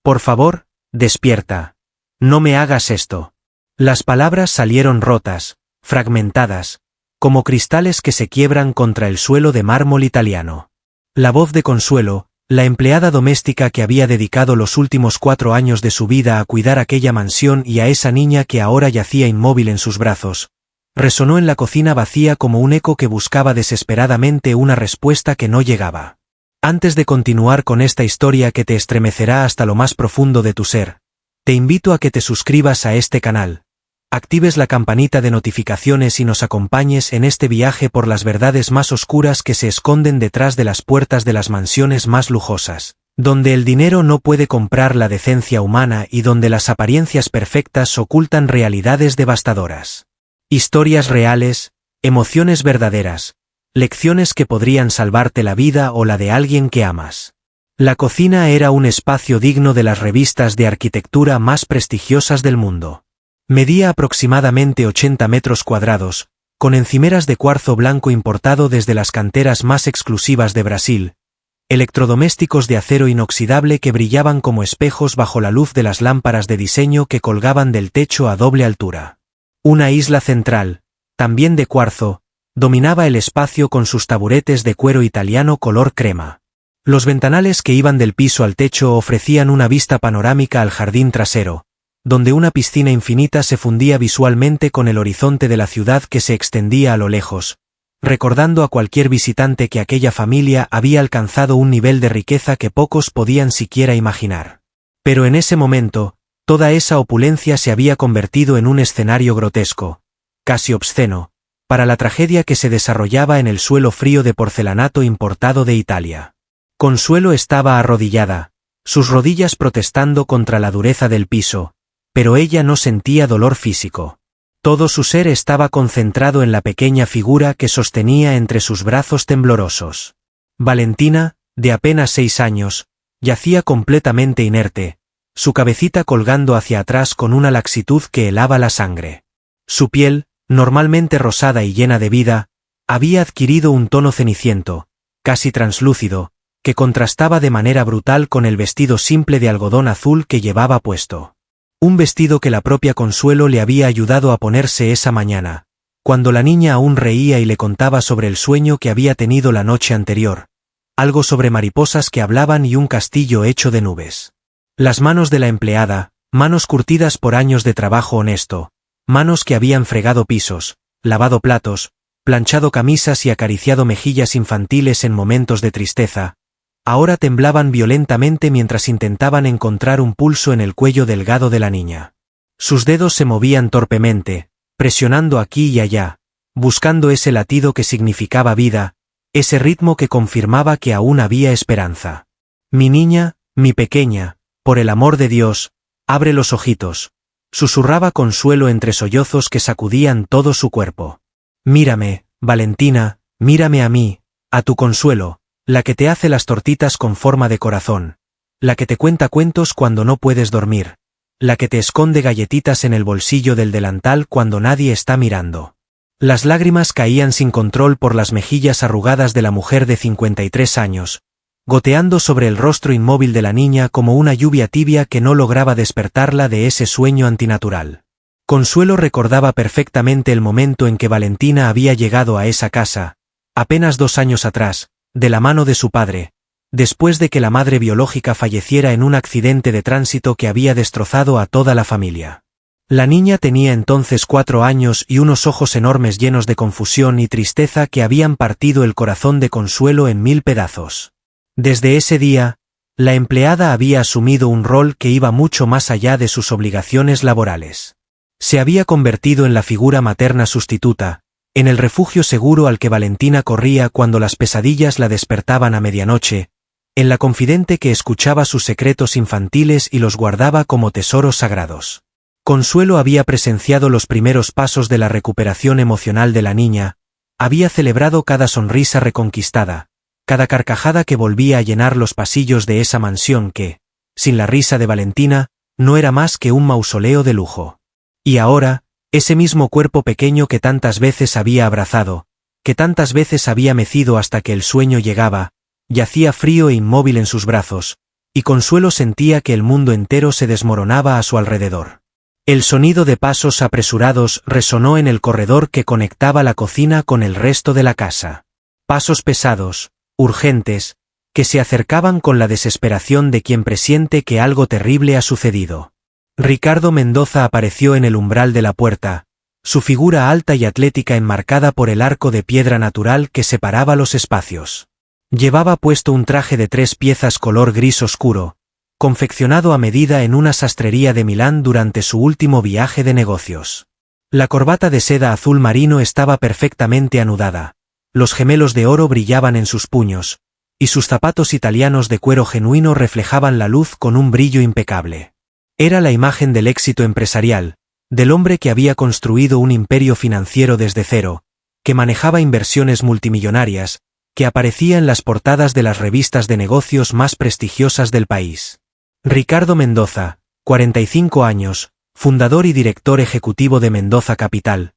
Por favor, despierta. No me hagas esto. Las palabras salieron rotas, fragmentadas, como cristales que se quiebran contra el suelo de mármol italiano. La voz de Consuelo, la empleada doméstica que había dedicado los últimos 4 años de su vida a cuidar aquella mansión y a esa niña que ahora yacía inmóvil en sus brazos, resonó en la cocina vacía como un eco que buscaba desesperadamente una respuesta que no llegaba. Antes de continuar con esta historia que te estremecerá hasta lo más profundo de tu ser, te invito a que te suscribas a este canal, actives la campanita de notificaciones y nos acompañes en este viaje por las verdades más oscuras que se esconden detrás de las puertas de las mansiones más lujosas, donde el dinero no puede comprar la decencia humana y donde las apariencias perfectas ocultan realidades devastadoras. Historias reales, emociones verdaderas, lecciones que podrían salvarte la vida o la de alguien que amas. La cocina era un espacio digno de las revistas de arquitectura más prestigiosas del mundo. Medía aproximadamente 80 metros cuadrados, con encimeras de cuarzo blanco importado desde las canteras más exclusivas de Brasil, electrodomésticos de acero inoxidable que brillaban como espejos bajo la luz de las lámparas de diseño que colgaban del techo a doble altura. Una isla central, también de cuarzo, dominaba el espacio con sus taburetes de cuero italiano color crema. Los ventanales que iban del piso al techo ofrecían una vista panorámica al jardín trasero, donde una piscina infinita se fundía visualmente con el horizonte de la ciudad que se extendía a lo lejos, recordando a cualquier visitante que aquella familia había alcanzado un nivel de riqueza que pocos podían siquiera imaginar. Pero en ese momento, toda esa opulencia se había convertido en un escenario grotesco, casi obsceno, para la tragedia que se desarrollaba en el suelo frío de porcelanato importado de Italia. Consuelo estaba arrodillada, sus rodillas protestando contra la dureza del piso, pero ella no sentía dolor físico. Todo su ser estaba concentrado en la pequeña figura que sostenía entre sus brazos temblorosos. Valentina, de apenas 6 años, yacía completamente inerte, su cabecita colgando hacia atrás con una laxitud que helaba la sangre. Su piel, normalmente rosada y llena de vida, había adquirido un tono ceniciento, casi translúcido, que contrastaba de manera brutal con el vestido simple de algodón azul que llevaba puesto. Un vestido que la propia Consuelo le había ayudado a ponerse esa mañana, cuando la niña aún reía y le contaba sobre el sueño que había tenido la noche anterior, algo sobre mariposas que hablaban y un castillo hecho de nubes. Las manos de la empleada, manos curtidas por años de trabajo honesto, manos que habían fregado pisos, lavado platos, planchado camisas y acariciado mejillas infantiles en momentos de tristeza, ahora temblaban violentamente mientras intentaban encontrar un pulso en el cuello delgado de la niña. Sus dedos se movían torpemente, presionando aquí y allá, buscando ese latido que significaba vida, ese ritmo que confirmaba que aún había esperanza. Mi niña, mi pequeña, por el amor de Dios, abre los ojitos, susurraba Consuelo entre sollozos que sacudían todo su cuerpo. Mírame, Valentina, mírame a mí, a tu Consuelo, la que te hace las tortitas con forma de corazón, la que te cuenta cuentos cuando no puedes dormir, la que te esconde galletitas en el bolsillo del delantal cuando nadie está mirando. Las lágrimas caían sin control por las mejillas arrugadas de la mujer de 53 años, goteando sobre el rostro inmóvil de la niña como una lluvia tibia que no lograba despertarla de ese sueño antinatural. Consuelo recordaba perfectamente el momento en que Valentina había llegado a esa casa, apenas 2 años atrás, de la mano de su padre, después de que la madre biológica falleciera en un accidente de tránsito que había destrozado a toda la familia. La niña tenía entonces 4 años y unos ojos enormes llenos de confusión y tristeza que habían partido el corazón de Consuelo en 1000 pedazos. Desde ese día, la empleada había asumido un rol que iba mucho más allá de sus obligaciones laborales. Se había convertido en la figura materna sustituta, en el refugio seguro al que Valentina corría cuando las pesadillas la despertaban a medianoche, en la confidente que escuchaba sus secretos infantiles y los guardaba como tesoros sagrados. Consuelo había presenciado los primeros pasos de la recuperación emocional de la niña, había celebrado cada sonrisa reconquistada, cada carcajada que volvía a llenar los pasillos de esa mansión que, sin la risa de Valentina, no era más que un mausoleo de lujo. Y ahora, ese mismo cuerpo pequeño que tantas veces había abrazado, que tantas veces había mecido hasta que el sueño llegaba, yacía frío e inmóvil en sus brazos, y Consuelo sentía que el mundo entero se desmoronaba a su alrededor. El sonido de pasos apresurados resonó en el corredor que conectaba la cocina con el resto de la casa. Pasos pesados, urgentes, que se acercaban con la desesperación de quien presiente que algo terrible ha sucedido. Ricardo Mendoza apareció en el umbral de la puerta, su figura alta y atlética enmarcada por el arco de piedra natural que separaba los espacios. Llevaba puesto un traje de 3 piezas color gris oscuro, confeccionado a medida en una sastrería de Milán durante su último viaje de negocios. La corbata de seda azul marino estaba perfectamente anudada, los gemelos de oro brillaban en sus puños, y sus zapatos italianos de cuero genuino reflejaban la luz con un brillo impecable. Era la imagen del éxito empresarial, del hombre que había construido un imperio financiero desde cero, que manejaba inversiones multimillonarias, que aparecía en las portadas de las revistas de negocios más prestigiosas del país. Ricardo Mendoza, 45 años, fundador y director ejecutivo de Mendoza Capital,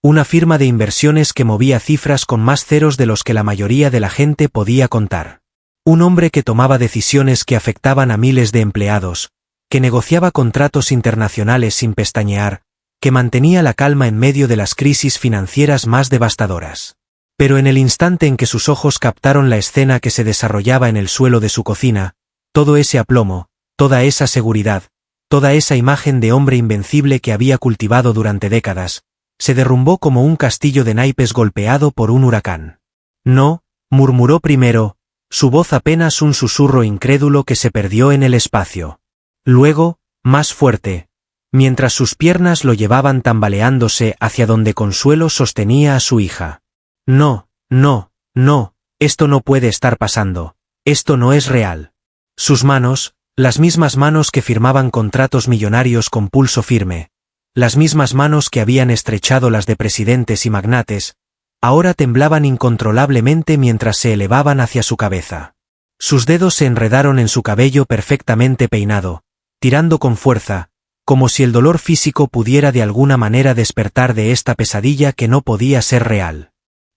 una firma de inversiones que movía cifras con más ceros de los que la mayoría de la gente podía contar. Un hombre que tomaba decisiones que afectaban a miles de empleados, que negociaba contratos internacionales sin pestañear, que mantenía la calma en medio de las crisis financieras más devastadoras. Pero en el instante en que sus ojos captaron la escena que se desarrollaba en el suelo de su cocina, todo ese aplomo, toda esa seguridad, toda esa imagen de hombre invencible que había cultivado durante décadas, se derrumbó como un castillo de naipes golpeado por un huracán. No, murmuró primero, su voz apenas un susurro incrédulo que se perdió en el espacio. Luego, más fuerte, mientras sus piernas lo llevaban tambaleándose hacia donde Consuelo sostenía a su hija. No, no, no, esto no puede estar pasando, esto no es real. Sus manos, las mismas manos que firmaban contratos millonarios con pulso firme, las mismas manos que habían estrechado las de presidentes y magnates, ahora temblaban incontrolablemente mientras se elevaban hacia su cabeza. Sus dedos se enredaron en su cabello perfectamente peinado, tirando con fuerza, como si el dolor físico pudiera de alguna manera despertar de esta pesadilla que no podía ser real.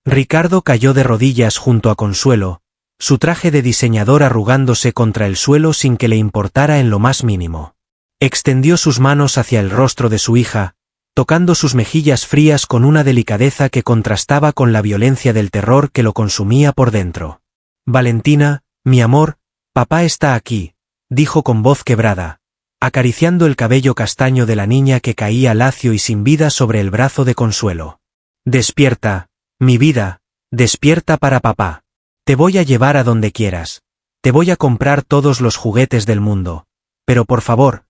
Ricardo cayó de rodillas junto a Consuelo, su traje de diseñador arrugándose contra el suelo sin que le importara en lo más mínimo. Extendió sus manos hacia el rostro de su hija, tocando sus mejillas frías con una delicadeza que contrastaba con la violencia del terror que lo consumía por dentro. Valentina, mi amor, papá está aquí, dijo con voz quebrada, acariciando el cabello castaño de la niña que caía lacio y sin vida sobre el brazo de Consuelo. Despierta, mi vida, despierta para papá. Te voy a llevar a donde quieras. Te voy a comprar todos los juguetes del mundo. Pero por favor,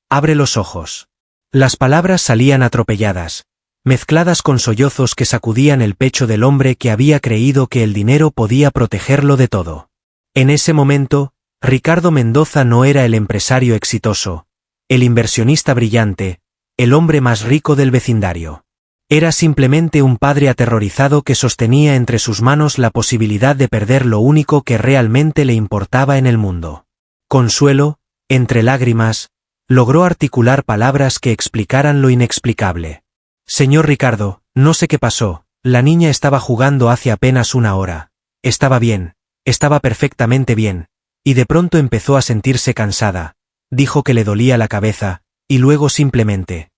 abre los ojos. Las palabras salían atropelladas, mezcladas con sollozos que sacudían el pecho del hombre que había creído que el dinero podía protegerlo de todo. En ese momento, Ricardo Mendoza no era el empresario exitoso, el inversionista brillante, el hombre más rico del vecindario. Era simplemente un padre aterrorizado que sostenía entre sus manos la posibilidad de perder lo único que realmente le importaba en el mundo. Consuelo, entre lágrimas, logró articular palabras que explicaran lo inexplicable. Señor Ricardo, no sé qué pasó, la niña estaba jugando hace apenas una hora. Estaba bien, estaba perfectamente bien, y de pronto empezó a sentirse cansada, dijo que le dolía la cabeza, y luego simplemente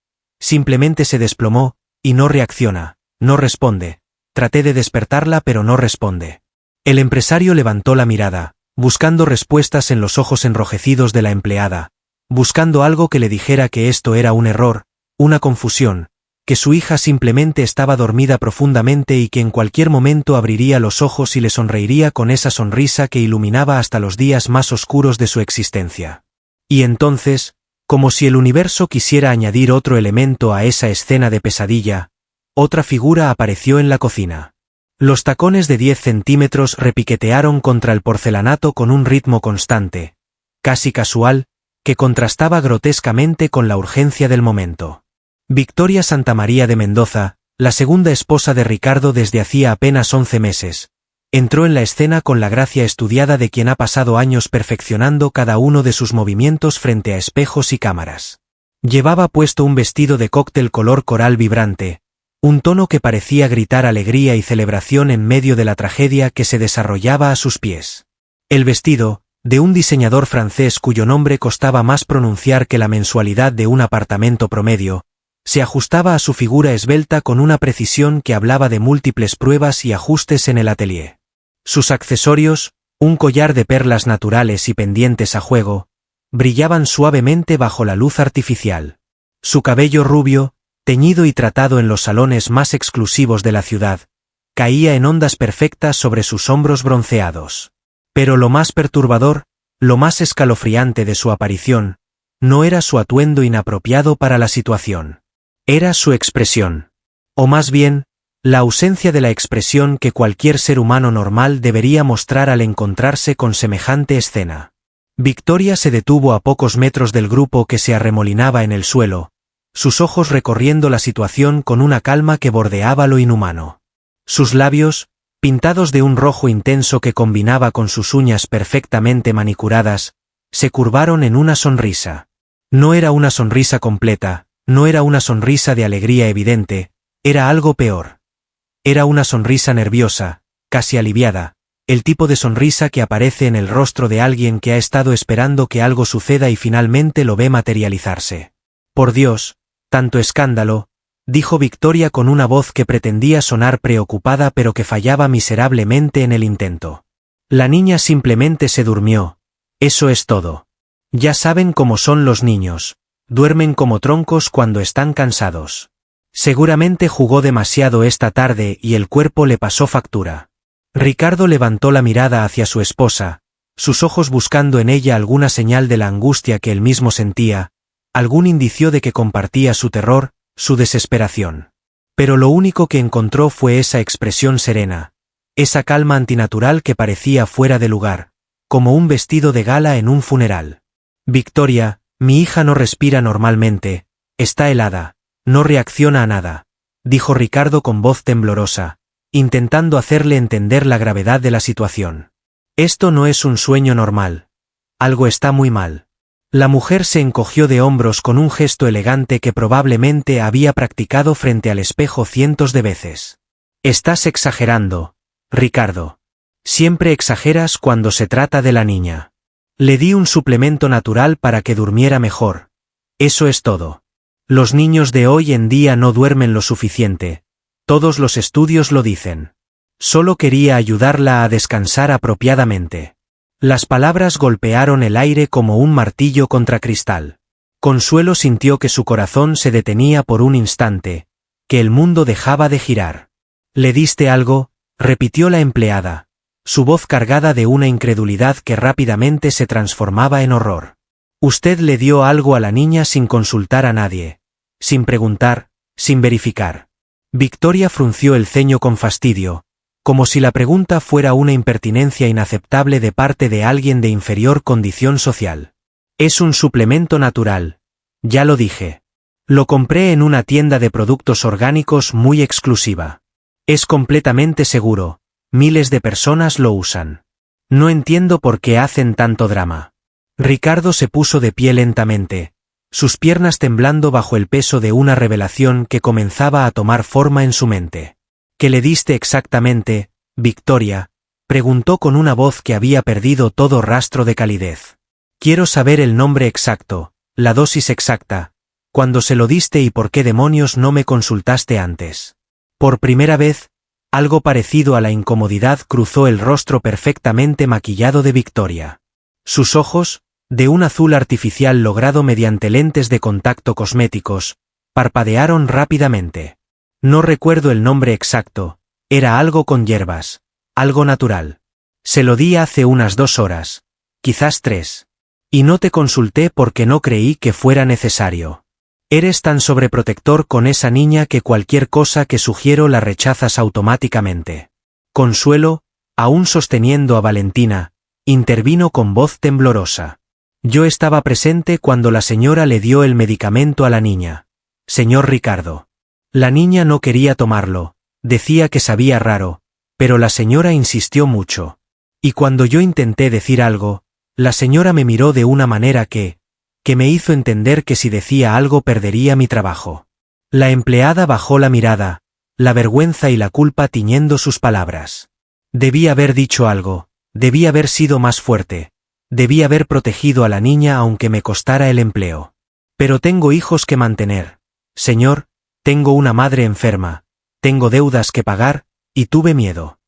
se desplomó, y no reacciona, no responde. Traté de despertarla pero no responde. El empresario levantó la mirada, buscando respuestas en los ojos enrojecidos de la empleada, buscando algo que le dijera que esto era un error, una confusión, que su hija simplemente estaba dormida profundamente y que en cualquier momento abriría los ojos y le sonreiría con esa sonrisa que iluminaba hasta los días más oscuros de su existencia. Y entonces, como si el universo quisiera añadir otro elemento a esa escena de pesadilla, otra figura apareció en la cocina. Los tacones de 10 centímetros repiquetearon contra el porcelanato con un ritmo constante, casi casual, que contrastaba grotescamente con la urgencia del momento. Victoria Santamaría de Mendoza, la segunda esposa de Ricardo desde hacía apenas 11 meses, entró en la escena con la gracia estudiada de quien ha pasado años perfeccionando cada uno de sus movimientos frente a espejos y cámaras. Llevaba puesto un vestido de cóctel color coral vibrante, un tono que parecía gritar alegría y celebración en medio de la tragedia que se desarrollaba a sus pies. El vestido, de un diseñador francés cuyo nombre costaba más pronunciar que la mensualidad de un apartamento promedio, se ajustaba a su figura esbelta con una precisión que hablaba de múltiples pruebas y ajustes en el atelier. Sus accesorios, un collar de perlas naturales y pendientes a juego, brillaban suavemente bajo la luz artificial. Su cabello rubio, teñido y tratado en los salones más exclusivos de la ciudad, caía en ondas perfectas sobre sus hombros bronceados. Pero lo más perturbador, lo más escalofriante de su aparición, no era su atuendo inapropiado para la situación. Era su expresión. O más bien, la ausencia de la expresión que cualquier ser humano normal debería mostrar al encontrarse con semejante escena. Victoria se detuvo a pocos metros del grupo que se arremolinaba en el suelo, sus ojos recorriendo la situación con una calma que bordeaba lo inhumano. Sus labios, pintados de un rojo intenso que combinaba con sus uñas perfectamente manicuradas, se curvaron en una sonrisa. No era una sonrisa completa, no era una sonrisa de alegría evidente, era algo peor. Era una sonrisa nerviosa, casi aliviada, el tipo de sonrisa que aparece en el rostro de alguien que ha estado esperando que algo suceda y finalmente lo ve materializarse. Por Dios, tanto escándalo, dijo Victoria con una voz que pretendía sonar preocupada pero que fallaba miserablemente en el intento. La niña simplemente se durmió. Eso es todo. Ya saben cómo son los niños. Duermen como troncos cuando están cansados. Seguramente jugó demasiado esta tarde y el cuerpo le pasó factura. Ricardo levantó la mirada hacia su esposa, sus ojos buscando en ella alguna señal de la angustia que él mismo sentía, algún indicio de que compartía su terror, su desesperación. Pero lo único que encontró fue esa expresión serena, esa calma antinatural que parecía fuera de lugar, como un vestido de gala en un funeral. Victoria, mi hija no respira normalmente, está helada, no reacciona a nada, dijo Ricardo con voz temblorosa, intentando hacerle entender la gravedad de la situación. Esto no es un sueño normal. Algo está muy mal. La mujer se encogió de hombros con un gesto elegante que probablemente había practicado frente al espejo cientos de veces. Estás exagerando, Ricardo. Siempre exageras cuando se trata de la niña. Le di un suplemento natural para que durmiera mejor. Eso es todo. Los niños de hoy en día no duermen lo suficiente. Todos los estudios lo dicen. Solo quería ayudarla a descansar apropiadamente. Las palabras golpearon el aire como un martillo contra cristal. Consuelo sintió que su corazón se detenía por un instante, que el mundo dejaba de girar. ¿Le diste algo?, repitió la empleada, su voz cargada de una incredulidad que rápidamente se transformaba en horror. Usted le dio algo a la niña sin consultar a nadie, sin preguntar, sin verificar. Victoria frunció el ceño con fastidio, como si la pregunta fuera una impertinencia inaceptable de parte de alguien de inferior condición social. Es un suplemento natural, ya lo dije. Lo compré en una tienda de productos orgánicos muy exclusiva. Es completamente seguro, miles de personas lo usan. No entiendo por qué hacen tanto drama. Ricardo se puso de pie lentamente, sus piernas temblando bajo el peso de una revelación que comenzaba a tomar forma en su mente. ¿Qué le diste exactamente, Victoria?, preguntó con una voz que había perdido todo rastro de calidez. Quiero saber el nombre exacto, la dosis exacta, cuándo se lo diste y por qué demonios no me consultaste antes. Por primera vez, algo parecido a la incomodidad cruzó el rostro perfectamente maquillado de Victoria. Sus ojos, de un azul artificial logrado mediante lentes de contacto cosméticos, parpadearon rápidamente. No recuerdo el nombre exacto, era algo con hierbas, algo natural. Se lo di hace unas 2 horas, quizás 3. Y no te consulté porque no creí que fuera necesario. Eres tan sobreprotector con esa niña que cualquier cosa que sugiero la rechazas automáticamente. Consuelo, aún sosteniendo a Valentina, intervino con voz temblorosa. Yo estaba presente cuando la señora le dio el medicamento a la niña. Señor Ricardo. La niña no quería tomarlo, decía que sabía raro, pero la señora insistió mucho. Y cuando yo intenté decir algo, la señora me miró de una manera que me hizo entender que si decía algo perdería mi trabajo. La empleada bajó la mirada, la vergüenza y la culpa tiñendo sus palabras. Debí haber dicho algo, debí haber sido más fuerte, Debí haber protegido a la niña aunque me costara el empleo. Pero tengo hijos que mantener. Señor, tengo una madre enferma, tengo deudas que pagar, y tuve miedo.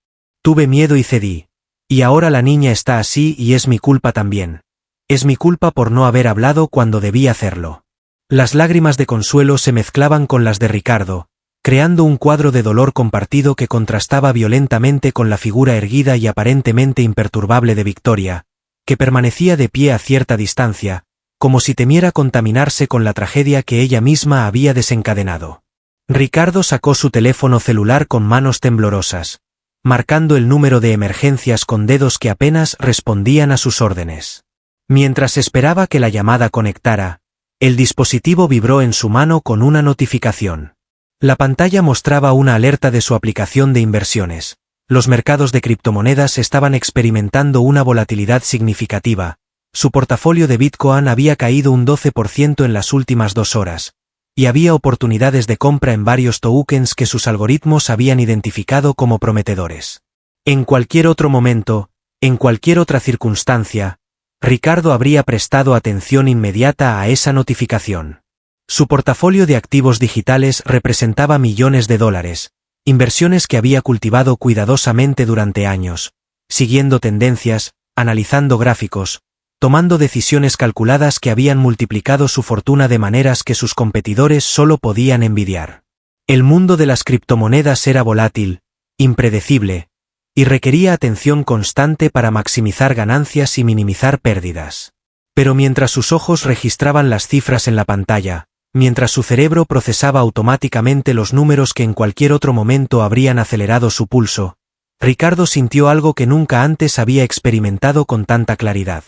Tuve miedo y cedí. Y ahora la niña está así y es mi culpa también. Es mi culpa por no haber hablado cuando debí hacerlo. Las lágrimas de consuelo se mezclaban con las de Ricardo, creando un cuadro de dolor compartido que contrastaba violentamente con la figura erguida y aparentemente imperturbable de Victoria, que permanecía de pie a cierta distancia, como si temiera contaminarse con la tragedia que ella misma había desencadenado. Ricardo sacó su teléfono celular con manos temblorosas, marcando el número de emergencias con dedos que apenas respondían a sus órdenes. Mientras esperaba que la llamada conectara, el dispositivo vibró en su mano con una notificación. La pantalla mostraba una alerta de su aplicación de inversiones. Los mercados de criptomonedas estaban experimentando una volatilidad significativa. Su portafolio de Bitcoin había caído un 12% en las últimas 2 horas, y había oportunidades de compra en varios tokens que sus algoritmos habían identificado como prometedores. En cualquier otro momento, en cualquier otra circunstancia, Ricardo habría prestado atención inmediata a esa notificación. Su portafolio de activos digitales representaba millones de dólares, inversiones que había cultivado cuidadosamente durante años, siguiendo tendencias, analizando gráficos, tomando decisiones calculadas que habían multiplicado su fortuna de maneras que sus competidores solo podían envidiar. El mundo de las criptomonedas era volátil, impredecible, y requería atención constante para maximizar ganancias y minimizar pérdidas. Pero mientras sus ojos registraban las cifras en la pantalla, mientras su cerebro procesaba automáticamente los números que en cualquier otro momento habrían acelerado su pulso, Ricardo sintió algo que nunca antes había experimentado con tanta claridad.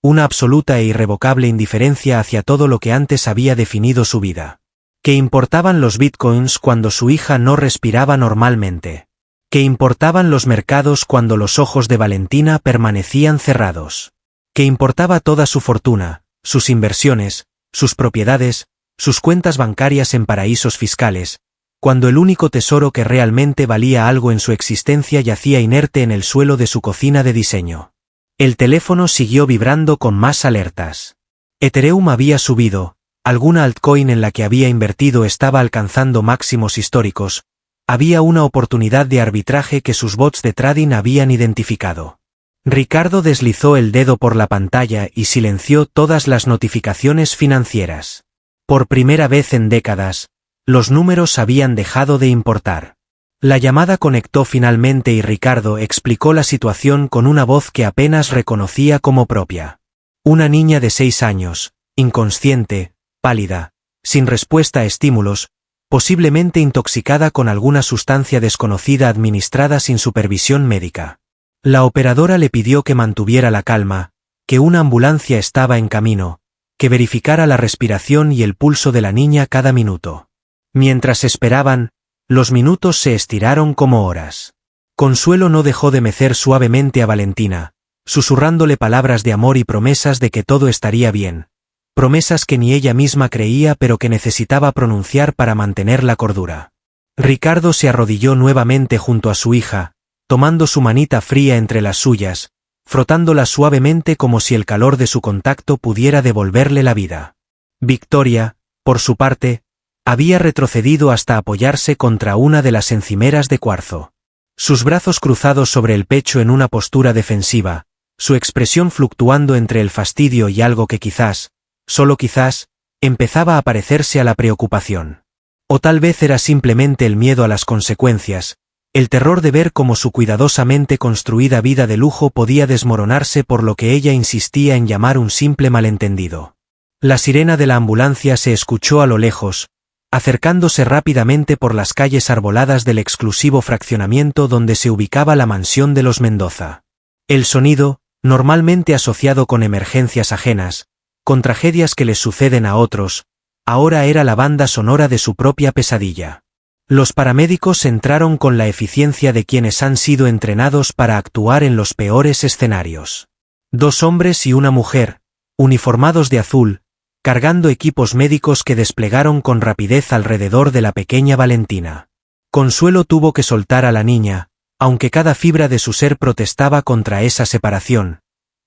Una absoluta e irrevocable indiferencia hacia todo lo que antes había definido su vida. ¿Qué importaban los bitcoins cuando su hija no respiraba normalmente? ¿Qué importaban los mercados cuando los ojos de Valentina permanecían cerrados? ¿Qué importaba toda su fortuna, sus inversiones, sus propiedades, sus cuentas bancarias en paraísos fiscales, cuando el único tesoro que realmente valía algo en su existencia yacía inerte en el suelo de su cocina de diseño? El teléfono siguió vibrando con más alertas. Ethereum había subido, alguna altcoin en la que había invertido estaba alcanzando máximos históricos, había una oportunidad de arbitraje que sus bots de trading habían identificado. Ricardo deslizó el dedo por la pantalla y silenció todas las notificaciones financieras. Por primera vez en décadas, los números habían dejado de importar. La llamada conectó finalmente y Ricardo explicó la situación con una voz que apenas reconocía como propia. Una niña de 6 años, inconsciente, pálida, sin respuesta a estímulos, posiblemente intoxicada con alguna sustancia desconocida administrada sin supervisión médica. La operadora le pidió que mantuviera la calma, que una ambulancia estaba en camino, que verificara la respiración y el pulso de la niña cada minuto. Mientras esperaban, los minutos se estiraron como horas. Consuelo no dejó de mecer suavemente a Valentina, susurrándole palabras de amor y promesas de que todo estaría bien, promesas que ni ella misma creía pero que necesitaba pronunciar para mantener la cordura. Ricardo se arrodilló nuevamente junto a su hija, tomando su manita fría entre las suyas, frotándola suavemente como si el calor de su contacto pudiera devolverle la vida. Victoria, por su parte, había retrocedido hasta apoyarse contra una de las encimeras de cuarzo. Sus brazos cruzados sobre el pecho en una postura defensiva, su expresión fluctuando entre el fastidio y algo que quizás, solo quizás, empezaba a parecerse a la preocupación. O tal vez era simplemente el miedo a las consecuencias, el terror de ver cómo su cuidadosamente construida vida de lujo podía desmoronarse por lo que ella insistía en llamar un simple malentendido. La sirena de la ambulancia se escuchó a lo lejos, acercándose rápidamente por las calles arboladas del exclusivo fraccionamiento donde se ubicaba la mansión de los Mendoza. El sonido, normalmente asociado con emergencias ajenas, con tragedias que les suceden a otros, ahora era la banda sonora de su propia pesadilla. Los paramédicos entraron con la eficiencia de quienes han sido entrenados para actuar en los peores escenarios. 2 hombres y una mujer, uniformados de azul, cargando equipos médicos que desplegaron con rapidez alrededor de la pequeña Valentina. Consuelo tuvo que soltar a la niña, aunque cada fibra de su ser protestaba contra esa separación,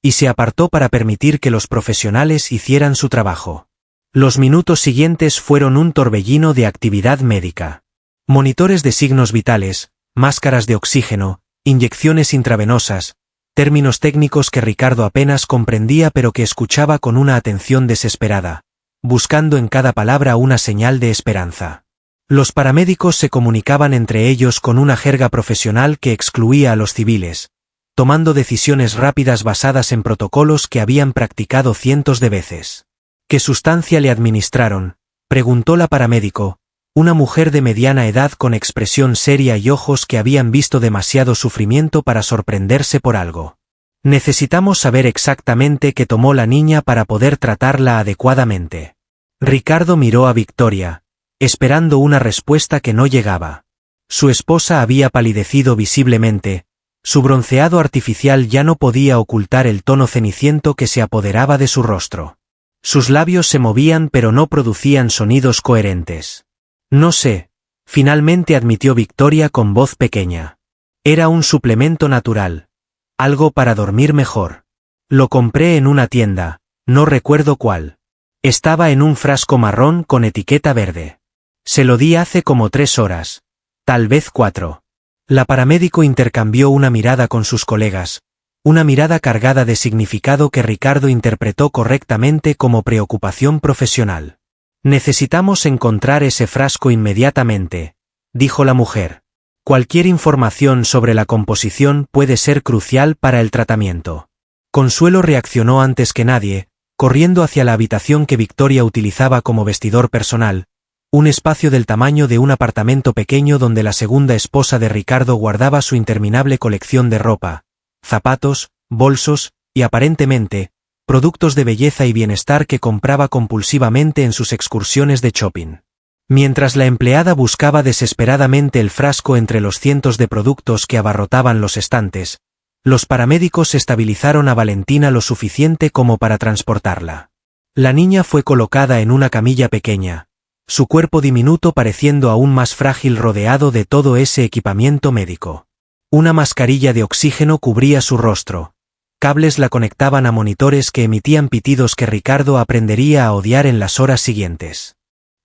y se apartó para permitir que los profesionales hicieran su trabajo. Los minutos siguientes fueron un torbellino de actividad médica. Monitores de signos vitales, máscaras de oxígeno, inyecciones intravenosas, términos técnicos que Ricardo apenas comprendía pero que escuchaba con una atención desesperada, buscando en cada palabra una señal de esperanza. Los paramédicos se comunicaban entre ellos con una jerga profesional que excluía a los civiles, tomando decisiones rápidas basadas en protocolos que habían practicado cientos de veces. ¿Qué sustancia le administraron?, preguntó la paramédico, una mujer de mediana edad con expresión seria y ojos que habían visto demasiado sufrimiento para sorprenderse por algo. Necesitamos saber exactamente qué tomó la niña para poder tratarla adecuadamente. Ricardo miró a Victoria, esperando una respuesta que no llegaba. Su esposa había palidecido visiblemente, su bronceado artificial ya no podía ocultar el tono ceniciento que se apoderaba de su rostro. Sus labios se movían pero no producían sonidos coherentes. No sé, finalmente admitió Victoria con voz pequeña. Era un suplemento natural. Algo para dormir mejor. Lo compré en una tienda, no recuerdo cuál. Estaba en un frasco marrón con etiqueta verde. Se lo di hace como 3 horas. Tal vez 4. La paramédico intercambió una mirada con sus colegas, una mirada cargada de significado que Ricardo interpretó correctamente como preocupación profesional. Necesitamos encontrar ese frasco inmediatamente, dijo la mujer. Cualquier información sobre la composición puede ser crucial para el tratamiento. Consuelo reaccionó antes que nadie, corriendo hacia la habitación que Victoria utilizaba como vestidor personal, un espacio del tamaño de un apartamento pequeño donde la segunda esposa de Ricardo guardaba su interminable colección de ropa, zapatos, bolsos, y aparentemente, productos de belleza y bienestar que compraba compulsivamente en sus excursiones de shopping. Mientras la empleada buscaba desesperadamente el frasco entre los cientos de productos que abarrotaban los estantes, los paramédicos estabilizaron a Valentina lo suficiente como para transportarla. La niña fue colocada en una camilla pequeña, su cuerpo diminuto pareciendo aún más frágil rodeado de todo ese equipamiento médico. Una mascarilla de oxígeno cubría su rostro. Cables la conectaban a monitores que emitían pitidos que Ricardo aprendería a odiar en las horas siguientes.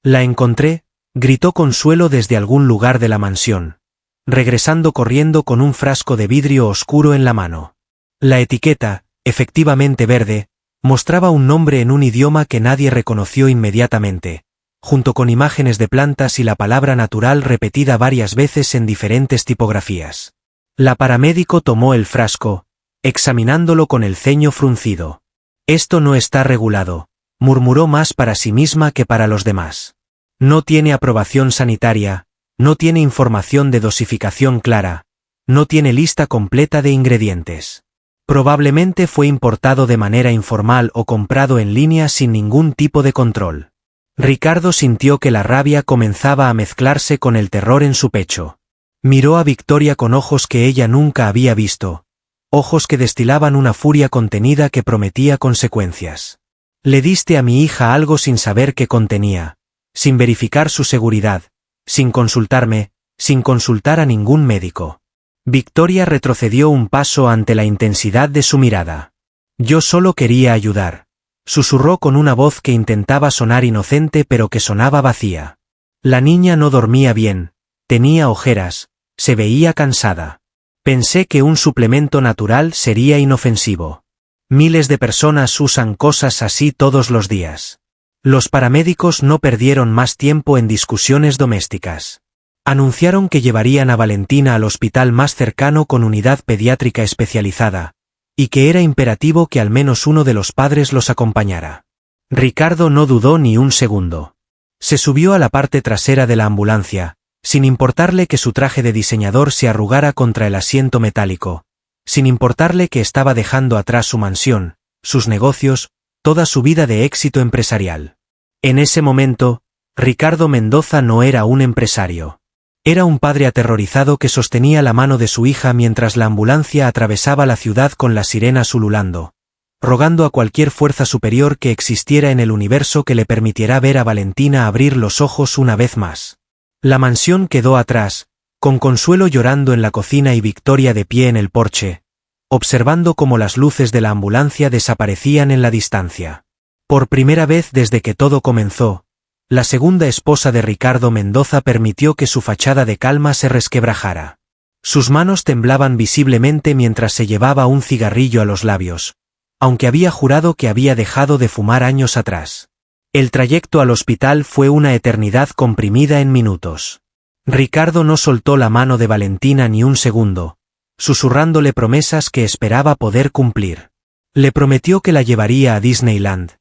«La encontré», gritó Consuelo desde algún lugar de la mansión, regresando corriendo con un frasco de vidrio oscuro en la mano. La etiqueta, efectivamente verde, mostraba un nombre en un idioma que nadie reconoció inmediatamente, junto con imágenes de plantas y la palabra natural repetida varias veces en diferentes tipografías. La paramédico tomó el frasco, examinándolo con el ceño fruncido. «Esto no está regulado», murmuró más para sí misma que para los demás. «No tiene aprobación sanitaria, no tiene información de dosificación clara, no tiene lista completa de ingredientes. Probablemente fue importado de manera informal o comprado en línea sin ningún tipo de control». Ricardo sintió que la rabia comenzaba a mezclarse con el terror en su pecho. Miró a Victoria con ojos que ella nunca había visto, ojos que destilaban una furia contenida que prometía consecuencias. «Le diste a mi hija algo sin saber qué contenía, sin verificar su seguridad, sin consultarme, sin consultar a ningún médico». Victoria retrocedió un paso ante la intensidad de su mirada. «Yo solo quería ayudar», susurró con una voz que intentaba sonar inocente pero que sonaba vacía. La niña no dormía bien, tenía ojeras, se veía cansada. Pensé que un suplemento natural sería inofensivo. Miles de personas usan cosas así todos los días. Los paramédicos no perdieron más tiempo en discusiones domésticas. Anunciaron que llevarían a Valentina al hospital más cercano con unidad pediátrica especializada, y que era imperativo que al menos uno de los padres los acompañara. Ricardo no dudó ni un segundo. Se subió a la parte trasera de la ambulancia, sin importarle que su traje de diseñador se arrugara contra el asiento metálico, sin importarle que estaba dejando atrás su mansión, sus negocios, toda su vida de éxito empresarial. En ese momento, Ricardo Mendoza no era un empresario. Era un padre aterrorizado que sostenía la mano de su hija mientras la ambulancia atravesaba la ciudad con las sirenas ululando, rogando a cualquier fuerza superior que existiera en el universo que le permitiera ver a Valentina abrir los ojos una vez más. La mansión quedó atrás, con Consuelo llorando en la cocina y Victoria de pie en el porche, observando cómo las luces de la ambulancia desaparecían en la distancia. Por primera vez desde que todo comenzó, la segunda esposa de Ricardo Mendoza permitió que su fachada de calma se resquebrajara. Sus manos temblaban visiblemente mientras se llevaba un cigarrillo a los labios, aunque había jurado que había dejado de fumar años atrás. El trayecto al hospital fue una eternidad comprimida en minutos. Ricardo no soltó la mano de Valentina ni un segundo, susurrándole promesas que esperaba poder cumplir. Le prometió que la llevaría a Disneyland,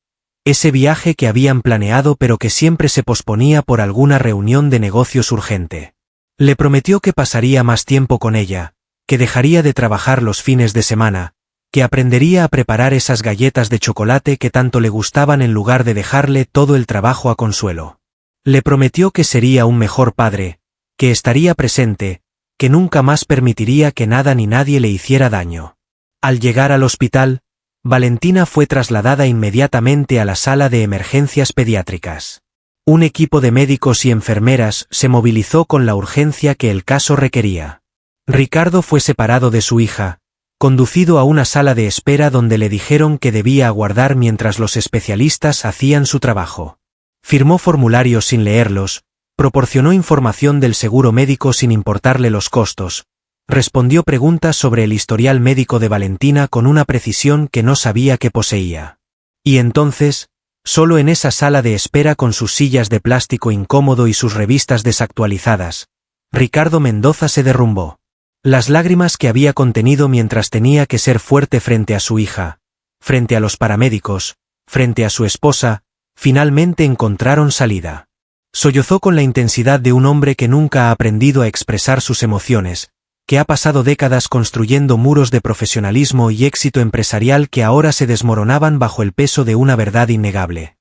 ese viaje que habían planeado pero que siempre se posponía por alguna reunión de negocios urgente. Le prometió que pasaría más tiempo con ella, que dejaría de trabajar los fines de semana, que aprendería a preparar esas galletas de chocolate que tanto le gustaban en lugar de dejarle todo el trabajo a Consuelo. Le prometió que sería un mejor padre, que estaría presente, que nunca más permitiría que nada ni nadie le hiciera daño. Al llegar al hospital, Valentina fue trasladada inmediatamente a la sala de emergencias pediátricas. Un equipo de médicos y enfermeras se movilizó con la urgencia que el caso requería. Ricardo fue separado de su hija, conducido a una sala de espera donde le dijeron que debía aguardar mientras los especialistas hacían su trabajo. Firmó formularios sin leerlos, proporcionó información del seguro médico sin importarle los costos, respondió preguntas sobre el historial médico de Valentina con una precisión que no sabía que poseía. Y entonces, solo en esa sala de espera con sus sillas de plástico incómodo y sus revistas desactualizadas, Ricardo Mendoza se derrumbó. Las lágrimas que había contenido mientras tenía que ser fuerte frente a su hija, frente a los paramédicos, frente a su esposa, finalmente encontraron salida. Sollozó con la intensidad de un hombre que nunca ha aprendido a expresar sus emociones, que ha pasado décadas construyendo muros de profesionalismo y éxito empresarial que ahora se desmoronaban bajo el peso de una verdad innegable.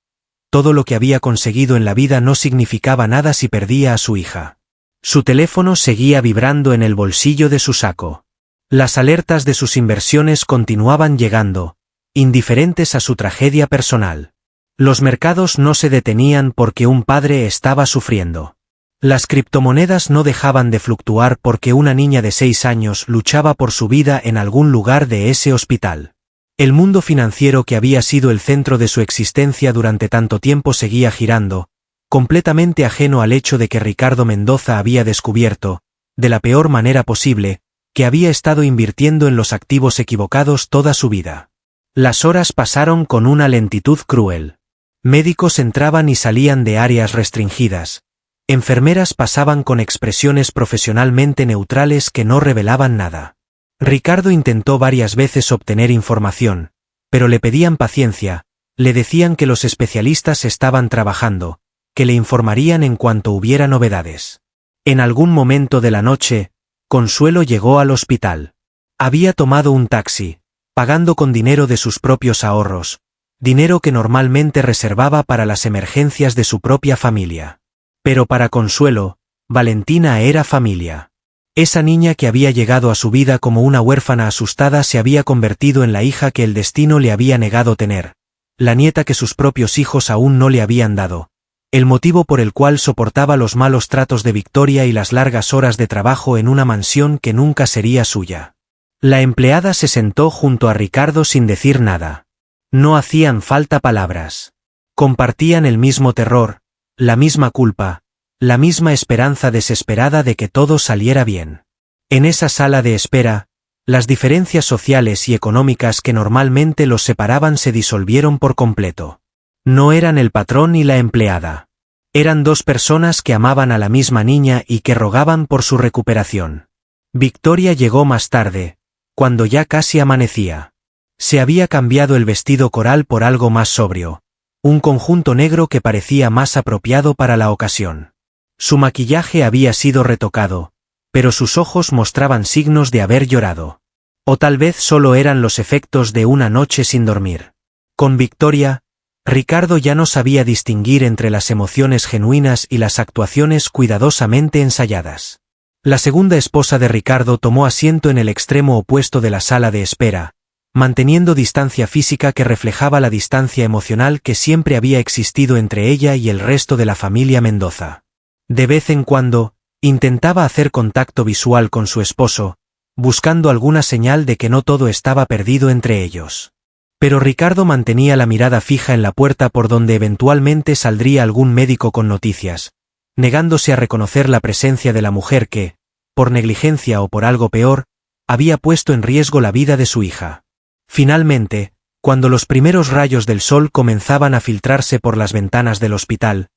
Todo lo que había conseguido en la vida no significaba nada si perdía a su hija. Su teléfono seguía vibrando en el bolsillo de su saco. Las alertas de sus inversiones continuaban llegando, indiferentes a su tragedia personal. Los mercados no se detenían porque un padre estaba sufriendo. Las criptomonedas no dejaban de fluctuar porque una niña de 6 años luchaba por su vida en algún lugar de ese hospital. El mundo financiero que había sido el centro de su existencia durante tanto tiempo seguía girando, completamente ajeno al hecho de que Ricardo Mendoza había descubierto, de la peor manera posible, que había estado invirtiendo en los activos equivocados toda su vida. Las horas pasaron con una lentitud cruel. Médicos entraban y salían de áreas restringidas. Enfermeras pasaban con expresiones profesionalmente neutrales que no revelaban nada. Ricardo intentó varias veces obtener información, pero le pedían paciencia, le decían que los especialistas estaban trabajando, que le informarían en cuanto hubiera novedades. En algún momento de la noche, Consuelo llegó al hospital. Había tomado un taxi, pagando con dinero de sus propios ahorros, dinero que normalmente reservaba para las emergencias de su propia familia. Pero para Consuelo, Valentina era familia. Esa niña que había llegado a su vida como una huérfana asustada se había convertido en la hija que el destino le había negado tener, la nieta que sus propios hijos aún no le habían dado, el motivo por el cual soportaba los malos tratos de Victoria y las largas horas de trabajo en una mansión que nunca sería suya. La empleada se sentó junto a Ricardo sin decir nada. No hacían falta palabras. Compartían el mismo terror, la misma culpa, la misma esperanza desesperada de que todo saliera bien. En esa sala de espera, las diferencias sociales y económicas que normalmente los separaban se disolvieron por completo. No eran el patrón y la empleada. Eran dos personas que amaban a la misma niña y que rogaban por su recuperación. Victoria llegó más tarde, cuando ya casi amanecía. Se había cambiado el vestido coral por algo más sobrio, un conjunto negro que parecía más apropiado para la ocasión. Su maquillaje había sido retocado, pero sus ojos mostraban signos de haber llorado. O tal vez solo eran los efectos de una noche sin dormir. Con Victoria, Ricardo ya no sabía distinguir entre las emociones genuinas y las actuaciones cuidadosamente ensayadas. La segunda esposa de Ricardo tomó asiento en el extremo opuesto de la sala de espera, manteniendo distancia física que reflejaba la distancia emocional que siempre había existido entre ella y el resto de la familia Mendoza. De vez en cuando, intentaba hacer contacto visual con su esposo, buscando alguna señal de que no todo estaba perdido entre ellos. Pero Ricardo mantenía la mirada fija en la puerta por donde eventualmente saldría algún médico con noticias, negándose a reconocer la presencia de la mujer que, por negligencia o por algo peor, había puesto en riesgo la vida de su hija. Finalmente, cuando los primeros rayos del sol comenzaban a filtrarse por las ventanas del hospital,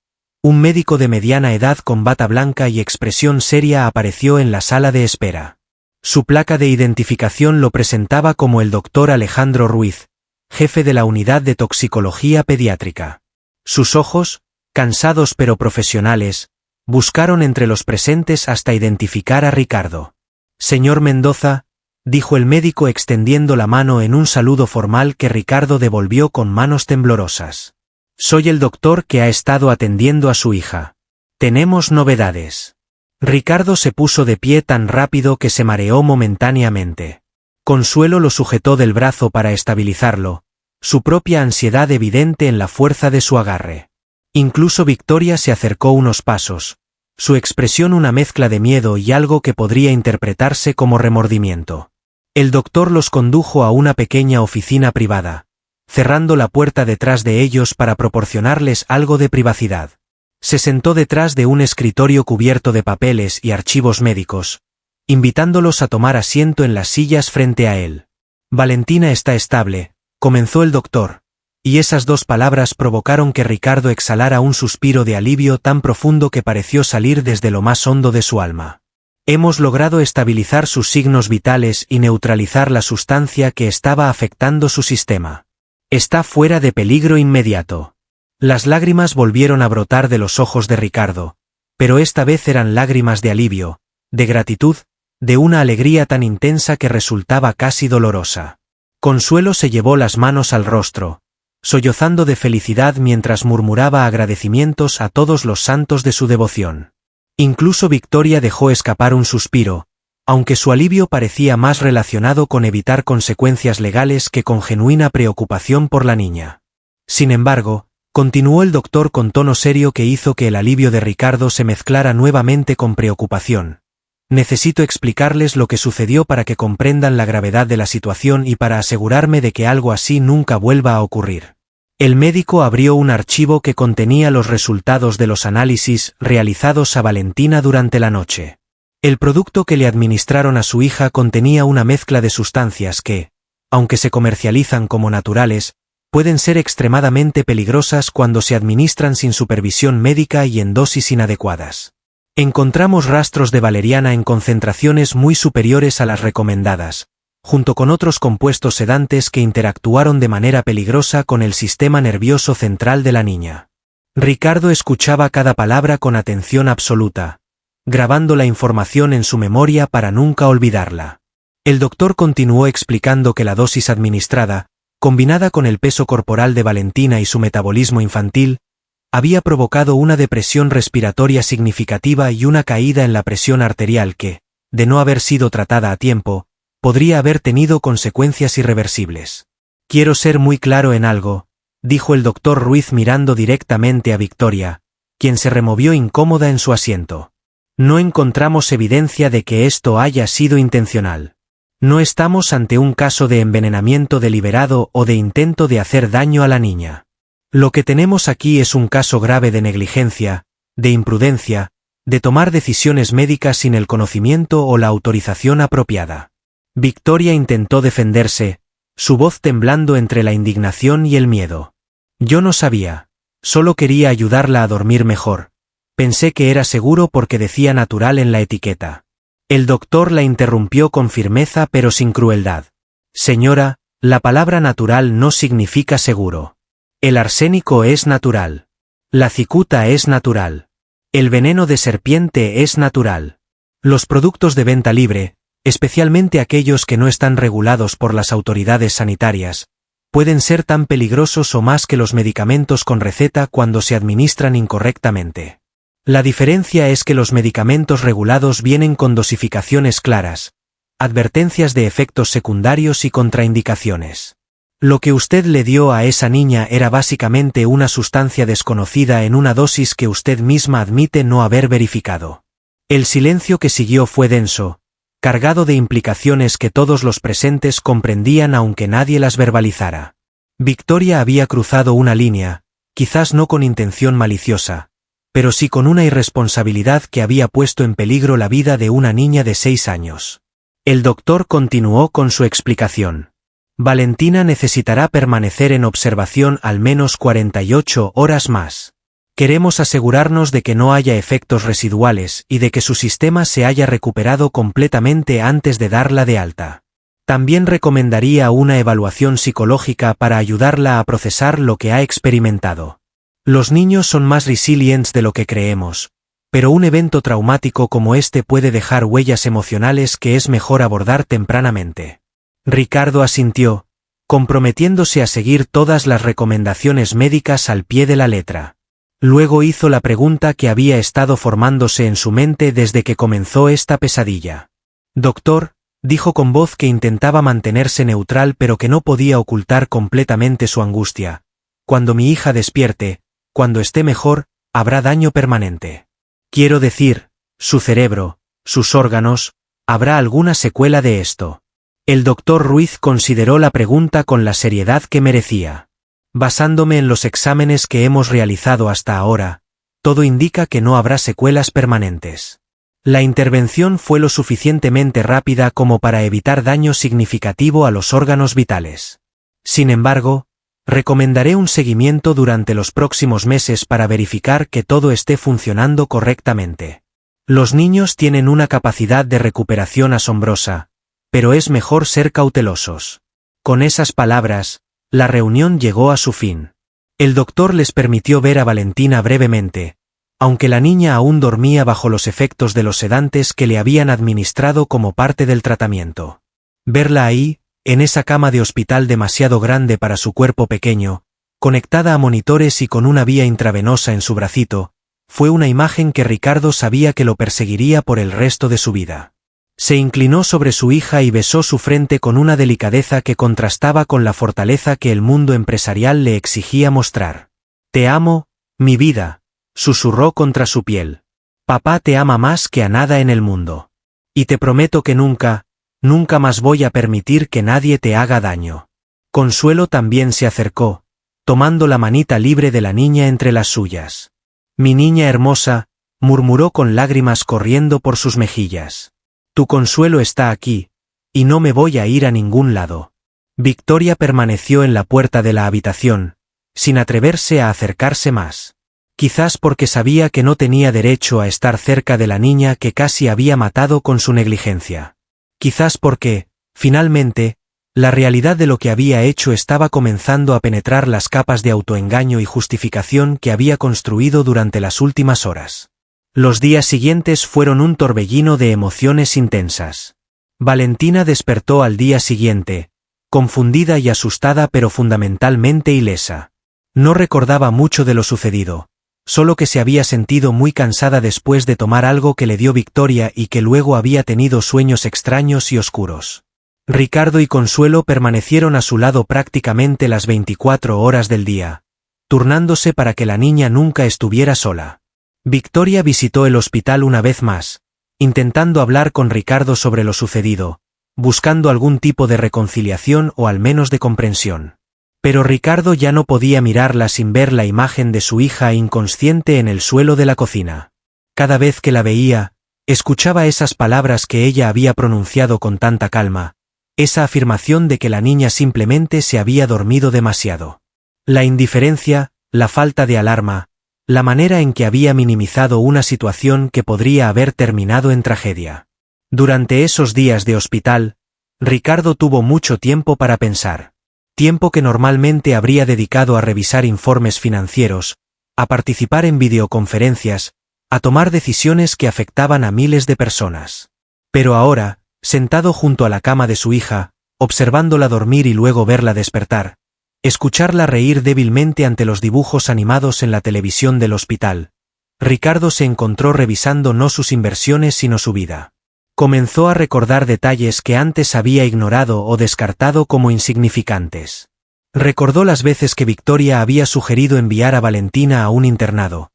un médico de mediana edad con bata blanca y expresión seria apareció en la sala de espera. Su placa de identificación lo presentaba como el doctor Alejandro Ruiz, jefe de la unidad de toxicología pediátrica. Sus ojos, cansados pero profesionales, buscaron entre los presentes hasta identificar a Ricardo. «Señor Mendoza», dijo el médico extendiendo la mano en un saludo formal que Ricardo devolvió con manos temblorosas. «Soy el doctor que ha estado atendiendo a su hija. Tenemos novedades». Ricardo se puso de pie tan rápido que se mareó momentáneamente. Consuelo lo sujetó del brazo para estabilizarlo, su propia ansiedad evidente en la fuerza de su agarre. Incluso Victoria se acercó unos pasos, su expresión una mezcla de miedo y algo que podría interpretarse como remordimiento. El doctor los condujo a una pequeña oficina privada, cerrando la puerta detrás de ellos para proporcionarles algo de privacidad. Se sentó detrás de un escritorio cubierto de papeles y archivos médicos, invitándolos a tomar asiento en las sillas frente a él. «Valentina está estable», comenzó el doctor, y esas dos palabras provocaron que Ricardo exhalara un suspiro de alivio tan profundo que pareció salir desde lo más hondo de su alma. «Hemos logrado estabilizar sus signos vitales y neutralizar la sustancia que estaba afectando su sistema. Está fuera de peligro inmediato». Las lágrimas volvieron a brotar de los ojos de Ricardo, pero esta vez eran lágrimas de alivio, de gratitud, de una alegría tan intensa que resultaba casi dolorosa. Consuelo se llevó las manos al rostro, sollozando de felicidad mientras murmuraba agradecimientos a todos los santos de su devoción. Incluso Victoria dejó escapar un suspiro, aunque su alivio parecía más relacionado con evitar consecuencias legales que con genuina preocupación por la niña. Sin embargo, continuó el doctor con tono serio que hizo que el alivio de Ricardo se mezclara nuevamente con preocupación. «Necesito explicarles lo que sucedió para que comprendan la gravedad de la situación y para asegurarme de que algo así nunca vuelva a ocurrir». El médico abrió un archivo que contenía los resultados de los análisis realizados a Valentina durante la noche. El producto que le administraron a su hija contenía una mezcla de sustancias que, aunque se comercializan como naturales, pueden ser extremadamente peligrosas cuando se administran sin supervisión médica y en dosis inadecuadas. Encontramos rastros de valeriana en concentraciones muy superiores a las recomendadas, junto con otros compuestos sedantes que interactuaron de manera peligrosa con el sistema nervioso central de la niña. Ricardo escuchaba cada palabra con atención absoluta, grabando la información en su memoria para nunca olvidarla. El doctor continuó explicando que la dosis administrada, combinada con el peso corporal de Valentina y su metabolismo infantil, había provocado una depresión respiratoria significativa y una caída en la presión arterial que, de no haber sido tratada a tiempo, podría haber tenido consecuencias irreversibles. «Quiero ser muy claro en algo», dijo el doctor Ruiz mirando directamente a Victoria, quien se removió incómoda en su asiento. «No encontramos evidencia de que esto haya sido intencional. No estamos ante un caso de envenenamiento deliberado o de intento de hacer daño a la niña. Lo que tenemos aquí es un caso grave de negligencia, de imprudencia, de tomar decisiones médicas sin el conocimiento o la autorización apropiada». Victoria intentó defenderse, su voz temblando entre la indignación y el miedo. «Yo no sabía. Solo quería ayudarla a dormir mejor. Pensé que era seguro porque decía natural en la etiqueta». El doctor la interrumpió con firmeza pero sin crueldad. «Señora, la palabra natural no significa seguro. El arsénico es natural. La cicuta es natural. El veneno de serpiente es natural. Los productos de venta libre, especialmente aquellos que no están regulados por las autoridades sanitarias, pueden ser tan peligrosos o más que los medicamentos con receta cuando se administran incorrectamente. La diferencia es que los medicamentos regulados vienen con dosificaciones claras, advertencias de efectos secundarios y contraindicaciones. Lo que usted le dio a esa niña era básicamente una sustancia desconocida en una dosis que usted misma admite no haber verificado». El silencio que siguió fue denso, cargado de implicaciones que todos los presentes comprendían aunque nadie las verbalizara. Victoria había cruzado una línea, quizás no con intención maliciosa, pero sí con una irresponsabilidad que había puesto en peligro la vida de una niña de 6 años. El doctor continuó con su explicación. Valentina necesitará permanecer en observación al menos 48 horas más. Queremos asegurarnos de que no haya efectos residuales y de que su sistema se haya recuperado completamente antes de darla de alta. También recomendaría una evaluación psicológica para ayudarla a procesar lo que ha experimentado. Los niños son más resilientes de lo que creemos, pero un evento traumático como este puede dejar huellas emocionales que es mejor abordar tempranamente. Ricardo asintió, comprometiéndose a seguir todas las recomendaciones médicas al pie de la letra. Luego hizo la pregunta que había estado formándose en su mente desde que comenzó esta pesadilla. «Doctor», dijo con voz que intentaba mantenerse neutral pero que no podía ocultar completamente su angustia, «cuando mi hija despierte, cuando esté mejor, habrá daño permanente. Quiero decir, su cerebro, sus órganos, ¿habrá alguna secuela de esto?» El doctor Ruiz consideró la pregunta con la seriedad que merecía. «Basándome en los exámenes que hemos realizado hasta ahora, todo indica que no habrá secuelas permanentes. La intervención fue lo suficientemente rápida como para evitar daño significativo a los órganos vitales. Sin embargo, recomendaré un seguimiento durante los próximos meses para verificar que todo esté funcionando correctamente. Los niños tienen una capacidad de recuperación asombrosa, pero es mejor ser cautelosos». Con esas palabras, la reunión llegó a su fin. El doctor les permitió ver a Valentina brevemente, aunque la niña aún dormía bajo los efectos de los sedantes que le habían administrado como parte del tratamiento. Verla ahí, en esa cama de hospital demasiado grande para su cuerpo pequeño, conectada a monitores y con una vía intravenosa en su bracito, fue una imagen que Ricardo sabía que lo perseguiría por el resto de su vida. Se inclinó sobre su hija y besó su frente con una delicadeza que contrastaba con la fortaleza que el mundo empresarial le exigía mostrar. «Te amo, mi vida», susurró contra su piel. «Papá te ama más que a nada en el mundo. Y te prometo que nunca, nunca más voy a permitir que nadie te haga daño». Consuelo también se acercó, tomando la manita libre de la niña entre las suyas. «Mi niña hermosa», murmuró con lágrimas corriendo por sus mejillas. «Tu consuelo está aquí, y no me voy a ir a ningún lado». Victoria permaneció en la puerta de la habitación, sin atreverse a acercarse más. Quizás porque sabía que no tenía derecho a estar cerca de la niña que casi había matado con su negligencia. Quizás porque, finalmente, la realidad de lo que había hecho estaba comenzando a penetrar las capas de autoengaño y justificación que había construido durante las últimas horas. Los días siguientes fueron un torbellino de emociones intensas. Valentina despertó al día siguiente, confundida y asustada pero fundamentalmente ilesa. No recordaba mucho de lo sucedido, solo que se había sentido muy cansada después de tomar algo que le dio Victoria y que luego había tenido sueños extraños y oscuros. Ricardo y Consuelo permanecieron a su lado prácticamente las 24 horas del día, turnándose para que la niña nunca estuviera sola. Victoria visitó el hospital una vez más, intentando hablar con Ricardo sobre lo sucedido, buscando algún tipo de reconciliación o al menos de comprensión. Pero Ricardo ya no podía mirarla sin ver la imagen de su hija inconsciente en el suelo de la cocina. Cada vez que la veía, escuchaba esas palabras que ella había pronunciado con tanta calma, esa afirmación de que la niña simplemente se había dormido demasiado. La indiferencia, la falta de alarma, la manera en que había minimizado una situación que podría haber terminado en tragedia. Durante esos días de hospital, Ricardo tuvo mucho tiempo para pensar. Tiempo que normalmente habría dedicado a revisar informes financieros, a participar en videoconferencias, a tomar decisiones que afectaban a miles de personas. Pero ahora, sentado junto a la cama de su hija, observándola dormir y luego verla despertar, escucharla reír débilmente ante los dibujos animados en la televisión del hospital, Ricardo se encontró revisando no sus inversiones sino su vida. Comenzó a recordar detalles que antes había ignorado o descartado como insignificantes. Recordó las veces que Victoria había sugerido enviar a Valentina a un internado,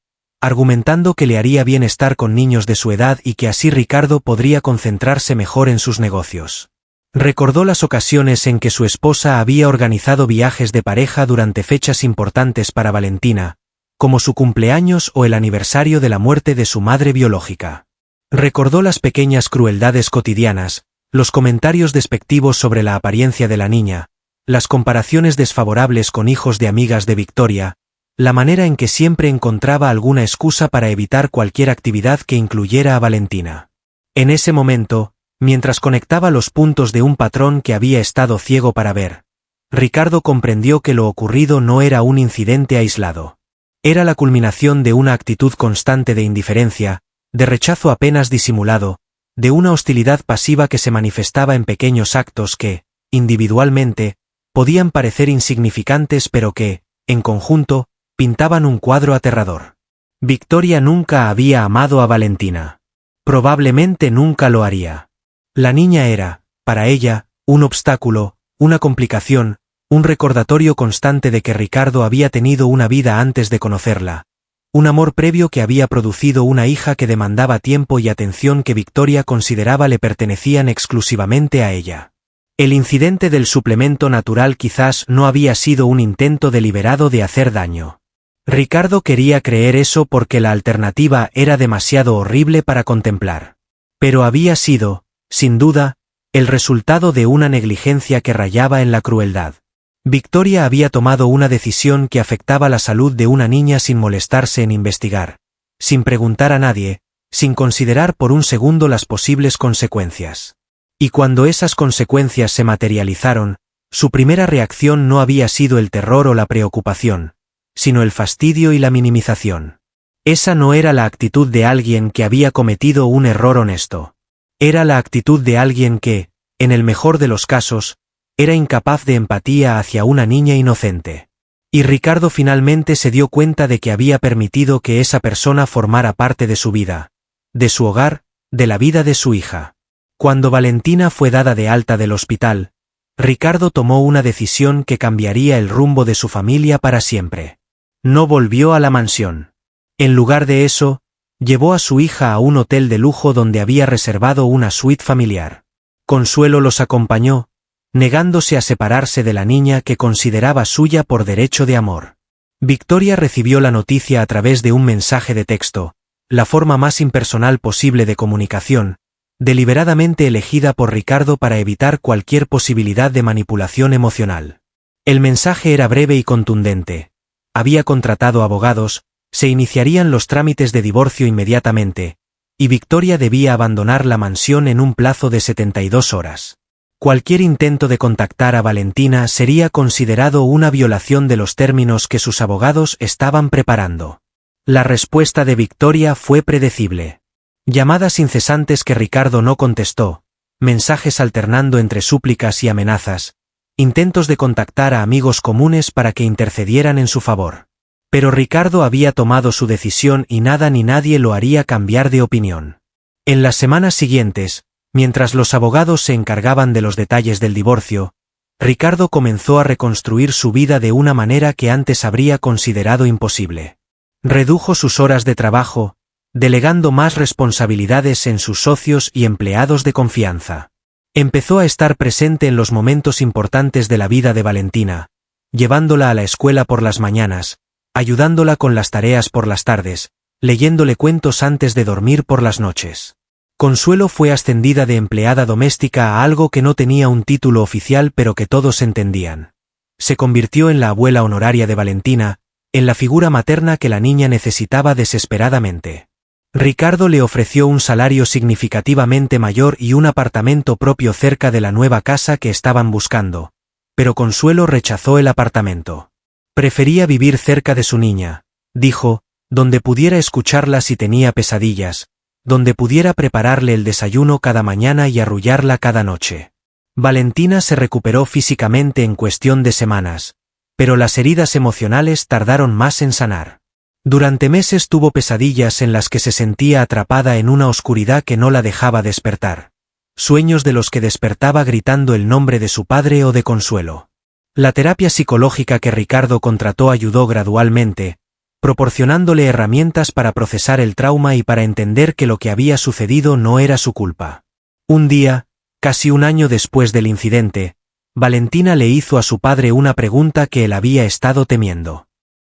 argumentando que le haría bien estar con niños de su edad y que así Ricardo podría concentrarse mejor en sus negocios. Recordó las ocasiones en que su esposa había organizado viajes de pareja durante fechas importantes para Valentina, como su cumpleaños o el aniversario de la muerte de su madre biológica. Recordó las pequeñas crueldades cotidianas, los comentarios despectivos sobre la apariencia de la niña, las comparaciones desfavorables con hijos de amigas de Victoria, la manera en que siempre encontraba alguna excusa para evitar cualquier actividad que incluyera a Valentina. En ese momento, mientras conectaba los puntos de un patrón que había estado ciego para ver, Ricardo comprendió que lo ocurrido no era un incidente aislado. Era la culminación de una actitud constante de indiferencia, de rechazo apenas disimulado, de una hostilidad pasiva que se manifestaba en pequeños actos que, individualmente, podían parecer insignificantes pero que, en conjunto, pintaban un cuadro aterrador. Victoria nunca había amado a Valentina. Probablemente nunca lo haría. La niña era, para ella, un obstáculo, una complicación, un recordatorio constante de que Ricardo había tenido una vida antes de conocerla, un amor previo que había producido una hija que demandaba tiempo y atención que Victoria consideraba le pertenecían exclusivamente a ella. El incidente del suplemento natural quizás no había sido un intento deliberado de hacer daño. Ricardo quería creer eso porque la alternativa era demasiado horrible para contemplar. Pero había sido, sin duda, el resultado de una negligencia que rayaba en la crueldad. Victoria había tomado una decisión que afectaba la salud de una niña sin molestarse en investigar, sin preguntar a nadie, sin considerar por un segundo las posibles consecuencias. Y cuando esas consecuencias se materializaron, su primera reacción no había sido el terror o la preocupación, sino el fastidio y la minimización. Esa no era la actitud de alguien que había cometido un error honesto. Era la actitud de alguien que, en el mejor de los casos, era incapaz de empatía hacia una niña inocente. Y Ricardo finalmente se dio cuenta de que había permitido que esa persona formara parte de su vida, de su hogar, de la vida de su hija. Cuando Valentina fue dada de alta del hospital, Ricardo tomó una decisión que cambiaría el rumbo de su familia para siempre. No volvió a la mansión. En lugar de eso, llevó a su hija a un hotel de lujo donde había reservado una suite familiar. Consuelo los acompañó, negándose a separarse de la niña que consideraba suya por derecho de amor. Victoria recibió la noticia a través de un mensaje de texto, la forma más impersonal posible de comunicación, deliberadamente elegida por Ricardo para evitar cualquier posibilidad de manipulación emocional. El mensaje era breve y contundente. Había contratado abogados, se iniciarían los trámites de divorcio inmediatamente, y Victoria debía abandonar la mansión en un plazo de 72 horas. Cualquier intento de contactar a Valentina sería considerado una violación de los términos que sus abogados estaban preparando. La respuesta de Victoria fue predecible. Llamadas incesantes que Ricardo no contestó, mensajes alternando entre súplicas y amenazas, intentos de contactar a amigos comunes para que intercedieran en su favor. Pero Ricardo había tomado su decisión y nada ni nadie lo haría cambiar de opinión. En las semanas siguientes, mientras los abogados se encargaban de los detalles del divorcio, Ricardo comenzó a reconstruir su vida de una manera que antes habría considerado imposible. Redujo sus horas de trabajo, delegando más responsabilidades en sus socios y empleados de confianza. Empezó a estar presente en los momentos importantes de la vida de Valentina, llevándola a la escuela por las mañanas, ayudándola con las tareas por las tardes, leyéndole cuentos antes de dormir por las noches. Consuelo fue ascendida de empleada doméstica a algo que no tenía un título oficial pero que todos entendían. Se convirtió en la abuela honoraria de Valentina, en la figura materna que la niña necesitaba desesperadamente. Ricardo le ofreció un salario significativamente mayor y un apartamento propio cerca de la nueva casa que estaban buscando, pero Consuelo rechazó el apartamento. Prefería vivir cerca de su niña, dijo, donde pudiera escucharla si tenía pesadillas, donde pudiera prepararle el desayuno cada mañana y arrullarla cada noche. Valentina se recuperó físicamente en cuestión de semanas, pero las heridas emocionales tardaron más en sanar. Durante meses tuvo pesadillas en las que se sentía atrapada en una oscuridad que no la dejaba despertar. Sueños de los que despertaba gritando el nombre de su padre o de Consuelo. La terapia psicológica que Ricardo contrató ayudó gradualmente, proporcionándole herramientas para procesar el trauma y para entender que lo que había sucedido no era su culpa. Un día, casi un año después del incidente, Valentina le hizo a su padre una pregunta que él había estado temiendo.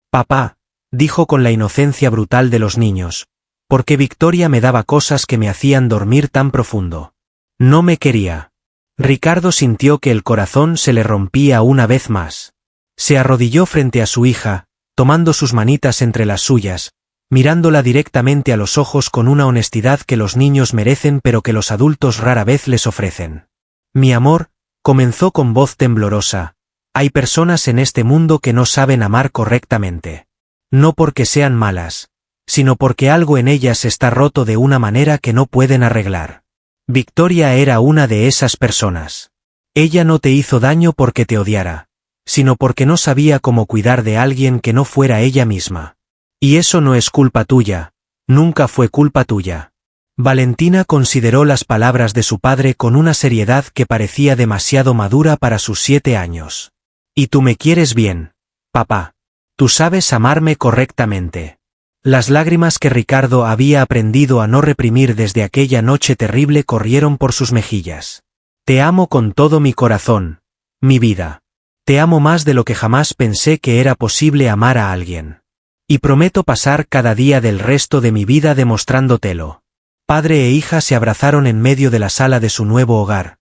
«Papá», dijo con la inocencia brutal de los niños, «¿por qué Victoria me daba cosas que me hacían dormir tan profundo? No me quería». Ricardo sintió que el corazón se le rompía una vez más. Se arrodilló frente a su hija, tomando sus manitas entre las suyas, mirándola directamente a los ojos con una honestidad que los niños merecen pero que los adultos rara vez les ofrecen. «Mi amor», comenzó con voz temblorosa, «hay personas en este mundo que no saben amar correctamente. No porque sean malas, sino porque algo en ellas está roto de una manera que no pueden arreglar. Victoria era una de esas personas. Ella no te hizo daño porque te odiara, sino porque no sabía cómo cuidar de alguien que no fuera ella misma. Y eso no es culpa tuya, nunca fue culpa tuya». Valentina consideró las palabras de su padre con una seriedad que parecía demasiado madura para sus 7 años. «Y tú me quieres bien, papá. Tú sabes amarme correctamente». Las lágrimas que Ricardo había aprendido a no reprimir desde aquella noche terrible corrieron por sus mejillas. «Te amo con todo mi corazón, mi vida. Te amo más de lo que jamás pensé que era posible amar a alguien. Y prometo pasar cada día del resto de mi vida demostrándotelo». Padre e hija se abrazaron en medio de la sala de su nuevo hogar,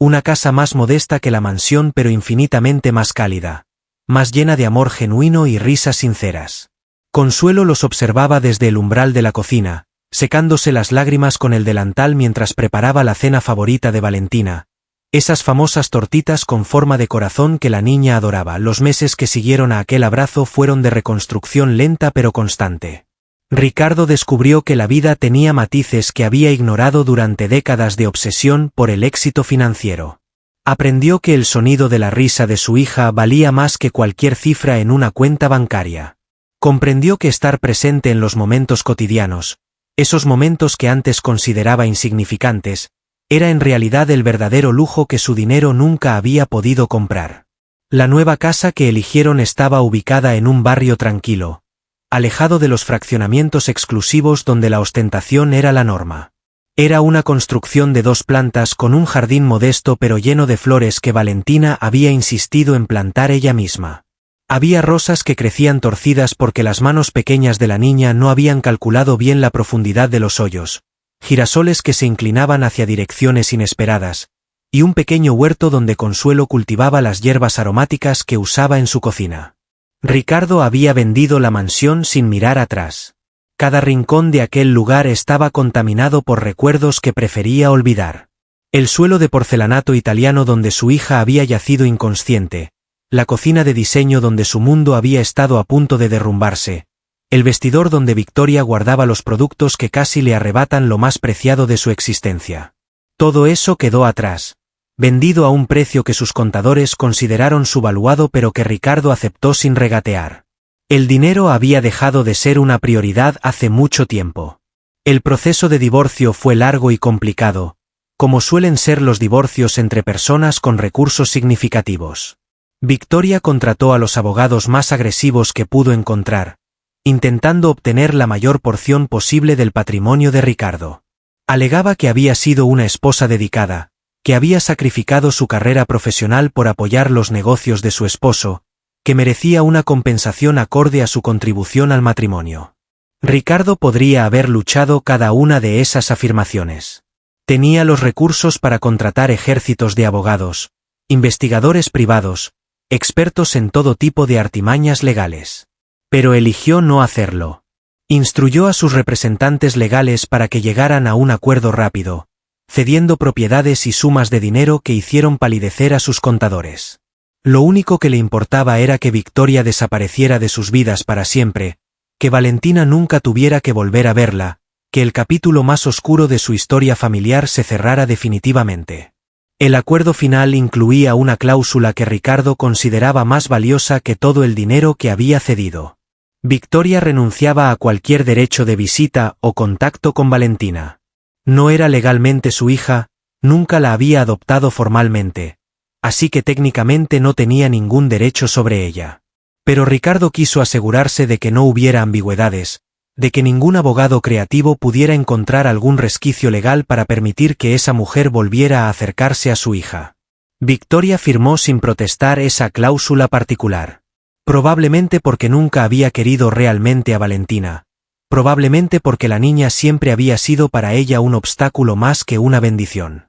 una casa más modesta que la mansión pero infinitamente más cálida, más llena de amor genuino y risas sinceras. Consuelo los observaba desde el umbral de la cocina, secándose las lágrimas con el delantal mientras preparaba la cena favorita de Valentina, esas famosas tortitas con forma de corazón que la niña adoraba. Los meses que siguieron a aquel abrazo fueron de reconstrucción lenta pero constante. Ricardo descubrió que la vida tenía matices que había ignorado durante décadas de obsesión por el éxito financiero. Aprendió que el sonido de la risa de su hija valía más que cualquier cifra en una cuenta bancaria. Comprendió que estar presente en los momentos cotidianos, esos momentos que antes consideraba insignificantes, era en realidad el verdadero lujo que su dinero nunca había podido comprar. La nueva casa que eligieron estaba ubicada en un barrio tranquilo, alejado de los fraccionamientos exclusivos donde la ostentación era la norma. Era una construcción de 2 plantas con un jardín modesto pero lleno de flores que Valentina había insistido en plantar ella misma. Había rosas que crecían torcidas porque las manos pequeñas de la niña no habían calculado bien la profundidad de los hoyos, girasoles que se inclinaban hacia direcciones inesperadas, y un pequeño huerto donde Consuelo cultivaba las hierbas aromáticas que usaba en su cocina. Ricardo había vendido la mansión sin mirar atrás. Cada rincón de aquel lugar estaba contaminado por recuerdos que prefería olvidar. El suelo de porcelanato italiano donde su hija había yacido inconsciente, la cocina de diseño donde su mundo había estado a punto de derrumbarse, el vestidor donde Victoria guardaba los productos que casi le arrebatan lo más preciado de su existencia. Todo eso quedó atrás, vendido a un precio que sus contadores consideraron subvaluado pero que Ricardo aceptó sin regatear. El dinero había dejado de ser una prioridad hace mucho tiempo. El proceso de divorcio fue largo y complicado, como suelen ser los divorcios entre personas con recursos significativos. Victoria contrató a los abogados más agresivos que pudo encontrar, intentando obtener la mayor porción posible del patrimonio de Ricardo. Alegaba que había sido una esposa dedicada, que había sacrificado su carrera profesional por apoyar los negocios de su esposo, que merecía una compensación acorde a su contribución al matrimonio. Ricardo podría haber luchado cada una de esas afirmaciones. Tenía los recursos para contratar ejércitos de abogados, investigadores privados, expertos en todo tipo de artimañas legales. Pero eligió no hacerlo. Instruyó a sus representantes legales para que llegaran a un acuerdo rápido, cediendo propiedades y sumas de dinero que hicieron palidecer a sus contadores. Lo único que le importaba era que Victoria desapareciera de sus vidas para siempre, que Valentina nunca tuviera que volver a verla, que el capítulo más oscuro de su historia familiar se cerrara definitivamente. El acuerdo final incluía una cláusula que Ricardo consideraba más valiosa que todo el dinero que había cedido. Victoria renunciaba a cualquier derecho de visita o contacto con Valentina. No era legalmente su hija, nunca la había adoptado formalmente, así que técnicamente no tenía ningún derecho sobre ella. Pero Ricardo quiso asegurarse de que no hubiera ambigüedades, de que ningún abogado creativo pudiera encontrar algún resquicio legal para permitir que esa mujer volviera a acercarse a su hija. Victoria firmó sin protestar esa cláusula particular. Probablemente porque nunca había querido realmente a Valentina. Probablemente porque la niña siempre había sido para ella un obstáculo más que una bendición.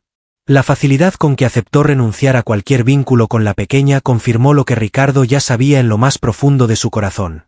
La facilidad con que aceptó renunciar a cualquier vínculo con la pequeña confirmó lo que Ricardo ya sabía en lo más profundo de su corazón.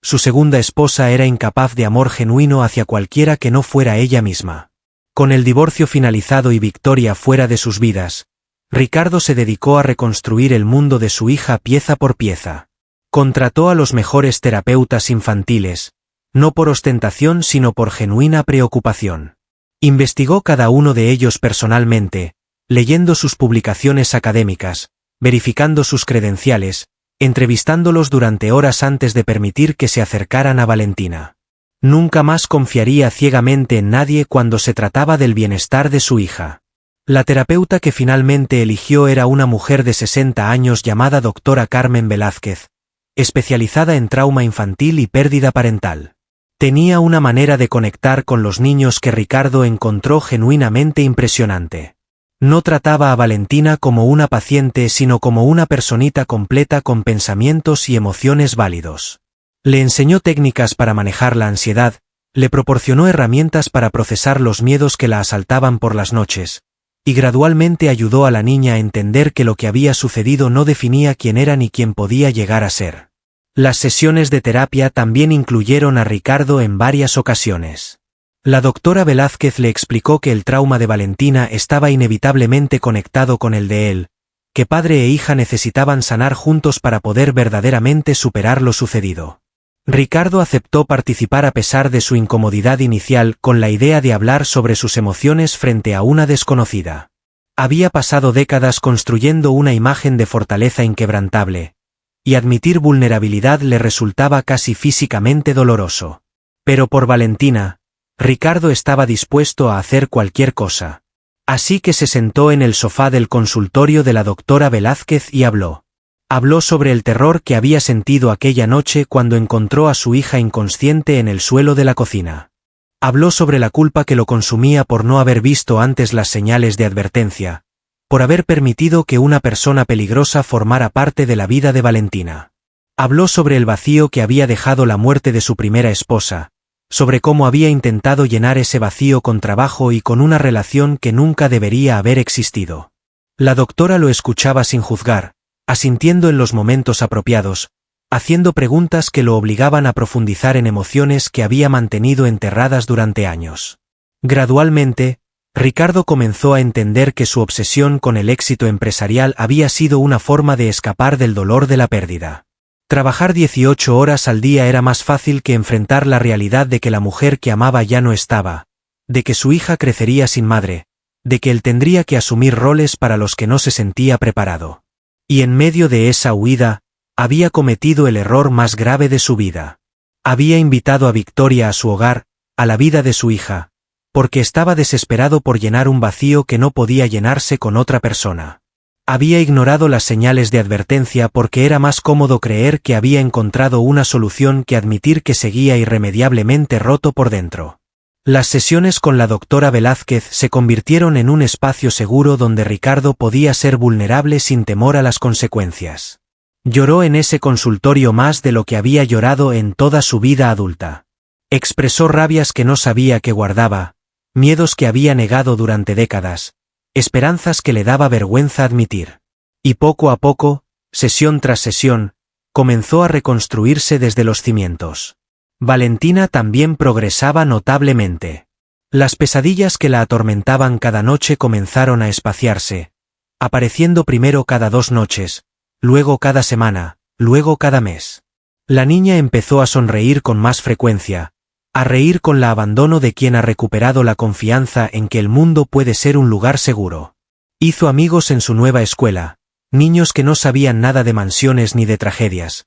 Su segunda esposa era incapaz de amor genuino hacia cualquiera que no fuera ella misma. Con el divorcio finalizado y Victoria fuera de sus vidas, Ricardo se dedicó a reconstruir el mundo de su hija pieza por pieza. Contrató a los mejores terapeutas infantiles, no por ostentación sino por genuina preocupación. Investigó cada uno de ellos personalmente, leyendo sus publicaciones académicas, verificando sus credenciales, entrevistándolos durante horas antes de permitir que se acercaran a Valentina. Nunca más confiaría ciegamente en nadie cuando se trataba del bienestar de su hija. La terapeuta que finalmente eligió era una mujer de 60 años llamada doctora Carmen Velázquez, especializada en trauma infantil y pérdida parental. Tenía una manera de conectar con los niños que Ricardo encontró genuinamente impresionante. No trataba a Valentina como una paciente sino como una personita completa con pensamientos y emociones válidos. Le enseñó técnicas para manejar la ansiedad, le proporcionó herramientas para procesar los miedos que la asaltaban por las noches, y gradualmente ayudó a la niña a entender que lo que había sucedido no definía quién era ni quién podía llegar a ser. Las sesiones de terapia también incluyeron a Ricardo en varias ocasiones. La doctora Velázquez le explicó que el trauma de Valentina estaba inevitablemente conectado con el de él, que padre e hija necesitaban sanar juntos para poder verdaderamente superar lo sucedido. Ricardo aceptó participar a pesar de su incomodidad inicial con la idea de hablar sobre sus emociones frente a una desconocida. Había pasado décadas construyendo una imagen de fortaleza inquebrantable, y admitir vulnerabilidad le resultaba casi físicamente doloroso. Pero por Valentina, Ricardo estaba dispuesto a hacer cualquier cosa. Así que se sentó en el sofá del consultorio de la doctora Velázquez y habló. Habló sobre el terror que había sentido aquella noche cuando encontró a su hija inconsciente en el suelo de la cocina. Habló sobre la culpa que lo consumía por no haber visto antes las señales de advertencia, por haber permitido que una persona peligrosa formara parte de la vida de Valentina. Habló sobre el vacío que había dejado la muerte de su primera esposa, sobre cómo había intentado llenar ese vacío con trabajo y con una relación que nunca debería haber existido. La doctora lo escuchaba sin juzgar, asintiendo en los momentos apropiados, haciendo preguntas que lo obligaban a profundizar en emociones que había mantenido enterradas durante años. Gradualmente, Ricardo comenzó a entender que su obsesión con el éxito empresarial había sido una forma de escapar del dolor de la pérdida. Trabajar 18 horas al día era más fácil que enfrentar la realidad de que la mujer que amaba ya no estaba, de que su hija crecería sin madre, de que él tendría que asumir roles para los que no se sentía preparado. Y en medio de esa huida, había cometido el error más grave de su vida. Había invitado a Victoria a su hogar, a la vida de su hija, porque estaba desesperado por llenar un vacío que no podía llenarse con otra persona. Había ignorado las señales de advertencia porque era más cómodo creer que había encontrado una solución que admitir que seguía irremediablemente roto por dentro. Las sesiones con la doctora Velázquez se convirtieron en un espacio seguro donde Ricardo podía ser vulnerable sin temor a las consecuencias. Lloró en ese consultorio más de lo que había llorado en toda su vida adulta. Expresó rabias que no sabía que guardaba, miedos que había negado durante décadas, esperanzas que le daba vergüenza admitir. Y poco a poco, sesión tras sesión, comenzó a reconstruirse desde los cimientos. Valentina también progresaba notablemente. Las pesadillas que la atormentaban cada noche comenzaron a espaciarse, apareciendo primero cada 2 noches, luego cada semana, luego cada mes. La niña empezó a sonreír con más frecuencia, a reír con el abandono de quien ha recuperado la confianza en que el mundo puede ser un lugar seguro. Hizo amigos en su nueva escuela, niños que no sabían nada de mansiones ni de tragedias,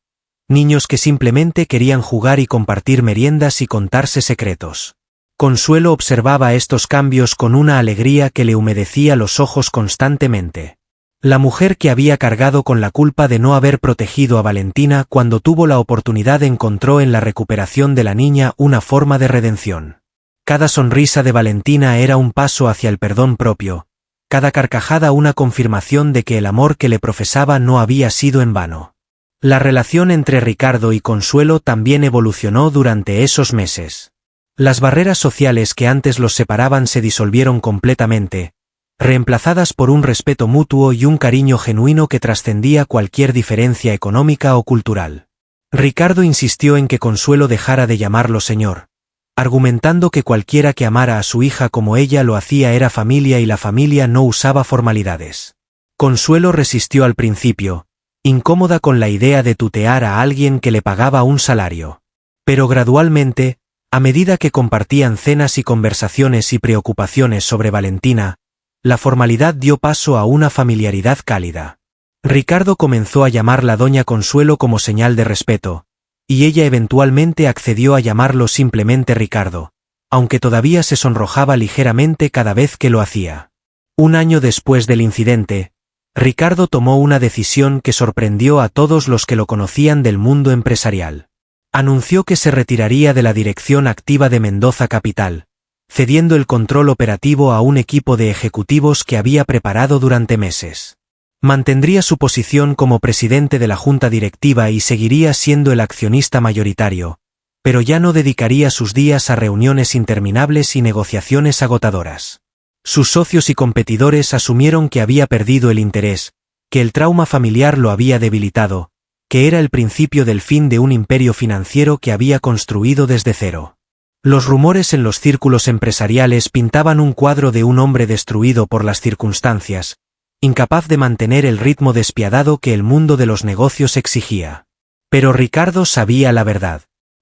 niños que simplemente querían jugar y compartir meriendas y contarse secretos. Consuelo observaba estos cambios con una alegría que le humedecía los ojos constantemente. La mujer que había cargado con la culpa de no haber protegido a Valentina cuando tuvo la oportunidad encontró en la recuperación de la niña una forma de redención. Cada sonrisa de Valentina era un paso hacia el perdón propio, cada carcajada una confirmación de que el amor que le profesaba no había sido en vano. La relación entre Ricardo y Consuelo también evolucionó durante esos meses. Las barreras sociales que antes los separaban se disolvieron completamente, reemplazadas por un respeto mutuo y un cariño genuino que trascendía cualquier diferencia económica o cultural. Ricardo insistió en que Consuelo dejara de llamarlo señor, argumentando que cualquiera que amara a su hija como ella lo hacía era familia y la familia no usaba formalidades. Consuelo resistió al principio, incómoda con la idea de tutear a alguien que le pagaba un salario. Pero gradualmente, a medida que compartían cenas y conversaciones y preocupaciones sobre Valentina, la formalidad dio paso a una familiaridad cálida. Ricardo comenzó a llamarla Doña Consuelo como señal de respeto, y ella eventualmente accedió a llamarlo simplemente Ricardo, aunque todavía se sonrojaba ligeramente cada vez que lo hacía. Un año después del incidente, Ricardo tomó una decisión que sorprendió a todos los que lo conocían del mundo empresarial. Anunció que se retiraría de la dirección activa de Mendoza Capital, cediendo el control operativo a un equipo de ejecutivos que había preparado durante meses. Mantendría su posición como presidente de la junta directiva y seguiría siendo el accionista mayoritario, pero ya no dedicaría sus días a reuniones interminables y negociaciones agotadoras. Sus socios y competidores asumieron que había perdido el interés, que el trauma familiar lo había debilitado, que era el principio del fin de un imperio financiero que había construido desde cero. Los rumores en los círculos empresariales pintaban un cuadro de un hombre destruido por las circunstancias, incapaz de mantener el ritmo despiadado que el mundo de los negocios exigía. Pero Ricardo sabía la verdad.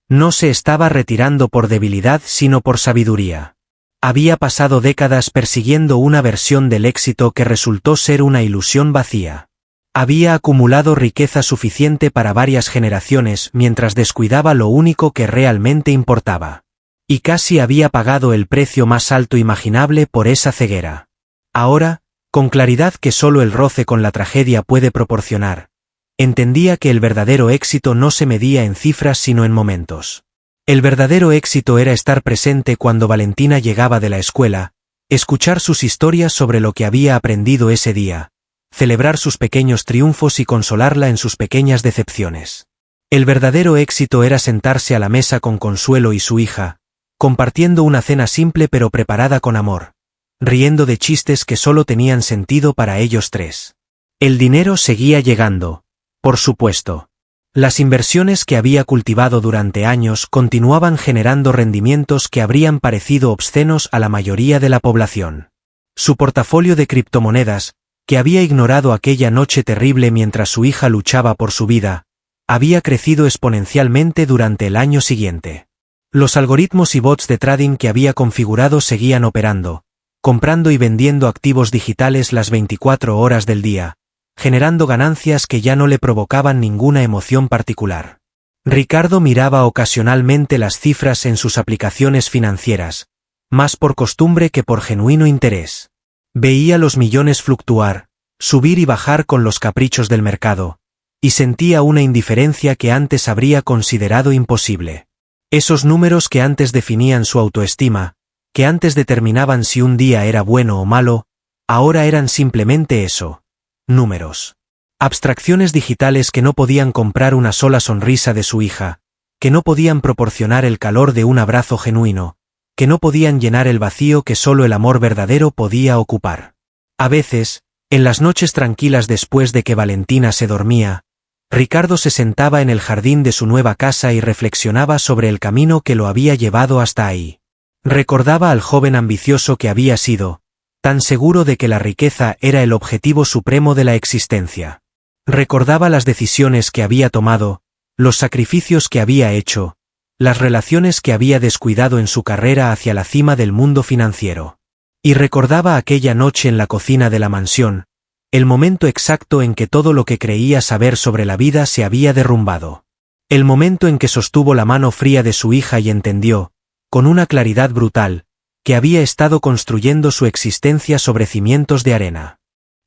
No se estaba retirando por debilidad sino por sabiduría. Había pasado décadas persiguiendo una versión del éxito que resultó ser una ilusión vacía. Había acumulado riqueza suficiente para varias generaciones mientras descuidaba lo único que realmente importaba. Y casi había pagado el precio más alto imaginable por esa ceguera. Ahora, con claridad que solo el roce con la tragedia puede proporcionar, entendía que el verdadero éxito no se medía en cifras sino en momentos. El verdadero éxito era estar presente cuando Valentina llegaba de la escuela, escuchar sus historias sobre lo que había aprendido ese día, celebrar sus pequeños triunfos y consolarla en sus pequeñas decepciones. El verdadero éxito era sentarse a la mesa con Consuelo y su hija, compartiendo una cena simple pero preparada con amor, riendo de chistes que solo tenían sentido para ellos tres. El dinero seguía llegando, por supuesto. Las inversiones que había cultivado durante años continuaban generando rendimientos que habrían parecido obscenos a la mayoría de la población. Su portafolio de criptomonedas, que había ignorado aquella noche terrible mientras su hija luchaba por su vida, había crecido exponencialmente durante el año siguiente. Los algoritmos y bots de trading que había configurado seguían operando, comprando y vendiendo activos digitales las 24 horas del día, generando ganancias que ya no le provocaban ninguna emoción particular. Ricardo miraba ocasionalmente las cifras en sus aplicaciones financieras, más por costumbre que por genuino interés. Veía los millones fluctuar, subir y bajar con los caprichos del mercado, y sentía una indiferencia que antes habría considerado imposible. Esos números que antes definían su autoestima, que antes determinaban si un día era bueno o malo, ahora eran simplemente eso. Números. Abstracciones digitales que no podían comprar una sola sonrisa de su hija, que no podían proporcionar el calor de un abrazo genuino, que no podían llenar el vacío que solo el amor verdadero podía ocupar. A veces, en las noches tranquilas después de que Valentina se dormía, Ricardo se sentaba en el jardín de su nueva casa y reflexionaba sobre el camino que lo había llevado hasta ahí. Recordaba al joven ambicioso que había sido, tan seguro de que la riqueza era el objetivo supremo de la existencia. Recordaba las decisiones que había tomado, los sacrificios que había hecho, las relaciones que había descuidado en su carrera hacia la cima del mundo financiero. Y recordaba aquella noche en la cocina de la mansión, el momento exacto en que todo lo que creía saber sobre la vida se había derrumbado. El momento en que sostuvo la mano fría de su hija y entendió, con una claridad brutal, que había estado construyendo su existencia sobre cimientos de arena.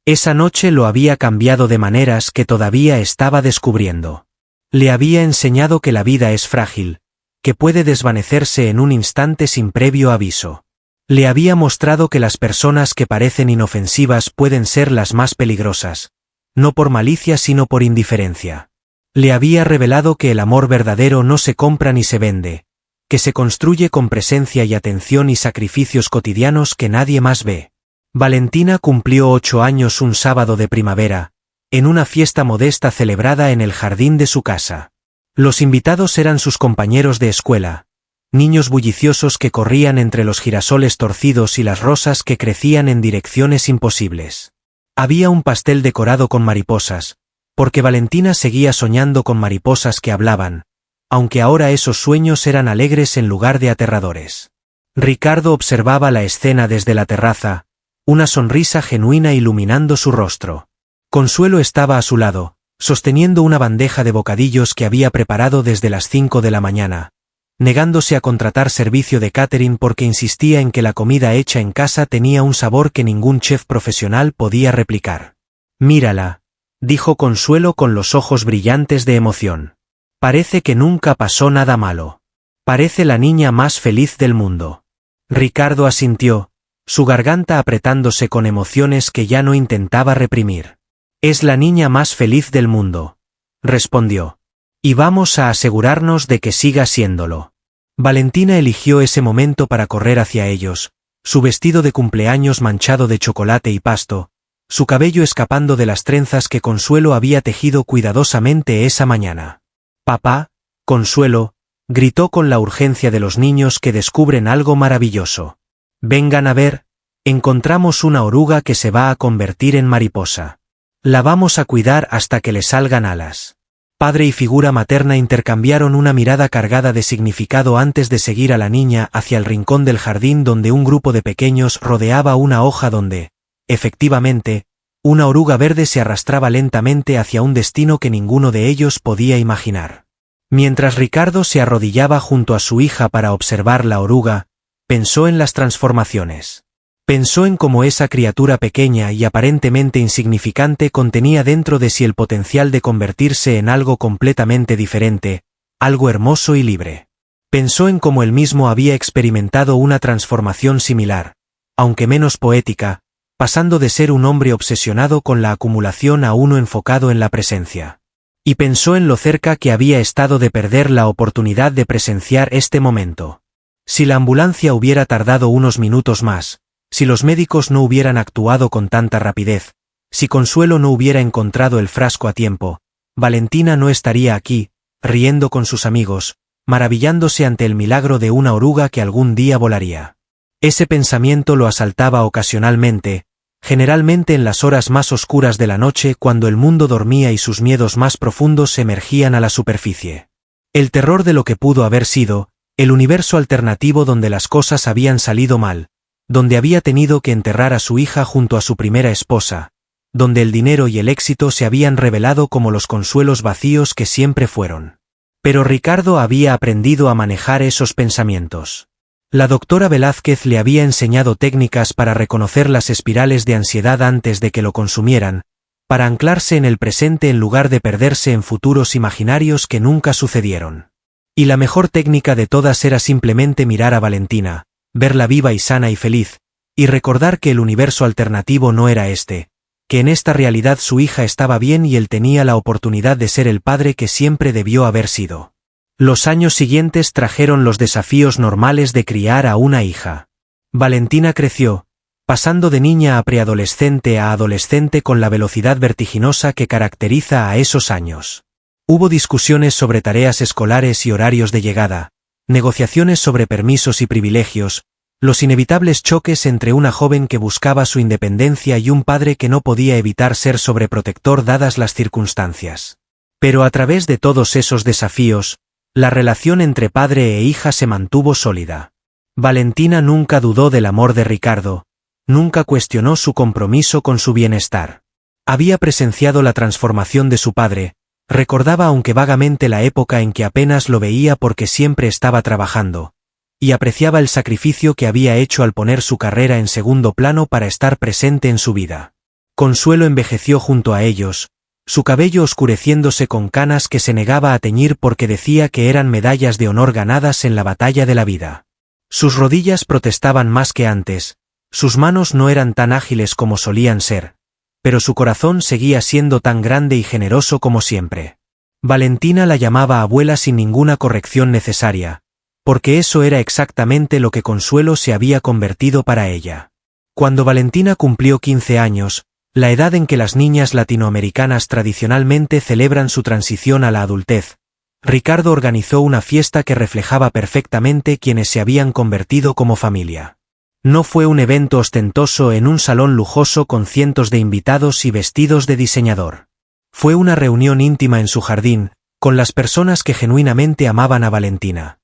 Esa noche lo había cambiado de maneras que todavía estaba descubriendo. Le había enseñado que la vida es frágil, que puede desvanecerse en un instante sin previo aviso. Le había mostrado que las personas que parecen inofensivas pueden ser las más peligrosas, no por malicia sino por indiferencia. Le había revelado que el amor verdadero no se compra ni se vende, que se construye con presencia y atención y sacrificios cotidianos que nadie más ve. Valentina cumplió 8 años un sábado de primavera, en una fiesta modesta celebrada en el jardín de su casa. Los invitados eran sus compañeros de escuela, niños bulliciosos que corrían entre los girasoles torcidos y las rosas que crecían en direcciones imposibles. Había un pastel decorado con mariposas, porque Valentina seguía soñando con mariposas que hablaban, aunque ahora esos sueños eran alegres en lugar de aterradores. Ricardo observaba la escena desde la terraza, una sonrisa genuina iluminando su rostro. Consuelo estaba a su lado, sosteniendo una bandeja de bocadillos que había preparado desde las 5 de la mañana, negándose a contratar servicio de catering porque insistía en que la comida hecha en casa tenía un sabor que ningún chef profesional podía replicar. «Mírala», dijo Consuelo con los ojos brillantes de emoción. «Parece que nunca pasó nada malo. Parece la niña más feliz del mundo». Ricardo asintió, su garganta apretándose con emociones que ya no intentaba reprimir. «Es la niña más feliz del mundo», respondió. «Y vamos a asegurarnos de que siga siéndolo». Valentina eligió ese momento para correr hacia ellos, su vestido de cumpleaños manchado de chocolate y pasto, su cabello escapando de las trenzas que Consuelo había tejido cuidadosamente esa mañana. «Papá», Consuelo, gritó con la urgencia de los niños que descubren algo maravilloso. «Vengan a ver, encontramos una oruga que se va a convertir en mariposa. La vamos a cuidar hasta que le salgan alas». Padre y figura materna intercambiaron una mirada cargada de significado antes de seguir a la niña hacia el rincón del jardín donde un grupo de pequeños rodeaba una hoja donde, efectivamente, una oruga verde se arrastraba lentamente hacia un destino que ninguno de ellos podía imaginar. Mientras Ricardo se arrodillaba junto a su hija para observar la oruga, pensó en las transformaciones. Pensó en cómo esa criatura pequeña y aparentemente insignificante contenía dentro de sí el potencial de convertirse en algo completamente diferente, algo hermoso y libre. Pensó en cómo él mismo había experimentado una transformación similar, aunque menos poética, pasando de ser un hombre obsesionado con la acumulación a uno enfocado en la presencia. Y pensó en lo cerca que había estado de perder la oportunidad de presenciar este momento. Si la ambulancia hubiera tardado unos minutos más, si los médicos no hubieran actuado con tanta rapidez, si Consuelo no hubiera encontrado el frasco a tiempo, Valentina no estaría aquí, riendo con sus amigos, maravillándose ante el milagro de una oruga que algún día volaría. Ese pensamiento lo asaltaba ocasionalmente, generalmente en las horas más oscuras de la noche cuando el mundo dormía y sus miedos más profundos emergían a la superficie. El terror de lo que pudo haber sido, el universo alternativo donde las cosas habían salido mal, donde había tenido que enterrar a su hija junto a su primera esposa, donde el dinero y el éxito se habían revelado como los consuelos vacíos que siempre fueron. Pero Ricardo había aprendido a manejar esos pensamientos. La doctora Velázquez le había enseñado técnicas para reconocer las espirales de ansiedad antes de que lo consumieran, para anclarse en el presente en lugar de perderse en futuros imaginarios que nunca sucedieron. Y la mejor técnica de todas era simplemente mirar a Valentina, verla viva y sana y feliz, y recordar que el universo alternativo no era este, que en esta realidad su hija estaba bien y él tenía la oportunidad de ser el padre que siempre debió haber sido. Los años siguientes trajeron los desafíos normales de criar a una hija. Valentina creció, pasando de niña a preadolescente a adolescente con la velocidad vertiginosa que caracteriza a esos años. Hubo discusiones sobre tareas escolares y horarios de llegada, negociaciones sobre permisos y privilegios, los inevitables choques entre una joven que buscaba su independencia y un padre que no podía evitar ser sobreprotector dadas las circunstancias. Pero a través de todos esos desafíos, la relación entre padre e hija se mantuvo sólida. Valentina nunca dudó del amor de Ricardo, nunca cuestionó su compromiso con su bienestar. Había presenciado la transformación de su padre, recordaba aunque vagamente la época en que apenas lo veía porque siempre estaba trabajando, y apreciaba el sacrificio que había hecho al poner su carrera en segundo plano para estar presente en su vida. Consuelo envejeció junto a ellos, su cabello oscureciéndose con canas que se negaba a teñir porque decía que eran medallas de honor ganadas en la batalla de la vida. Sus rodillas protestaban más que antes, sus manos no eran tan ágiles como solían ser, pero su corazón seguía siendo tan grande y generoso como siempre. Valentina la llamaba abuela sin ninguna corrección necesaria, porque eso era exactamente lo que Consuelo se había convertido para ella. Cuando Valentina cumplió 15 años, la edad en que las niñas latinoamericanas tradicionalmente celebran su transición a la adultez, Ricardo organizó una fiesta que reflejaba perfectamente quienes se habían convertido como familia. No fue un evento ostentoso en un salón lujoso con cientos de invitados y vestidos de diseñador. Fue una reunión íntima en su jardín, con las personas que genuinamente amaban a Valentina.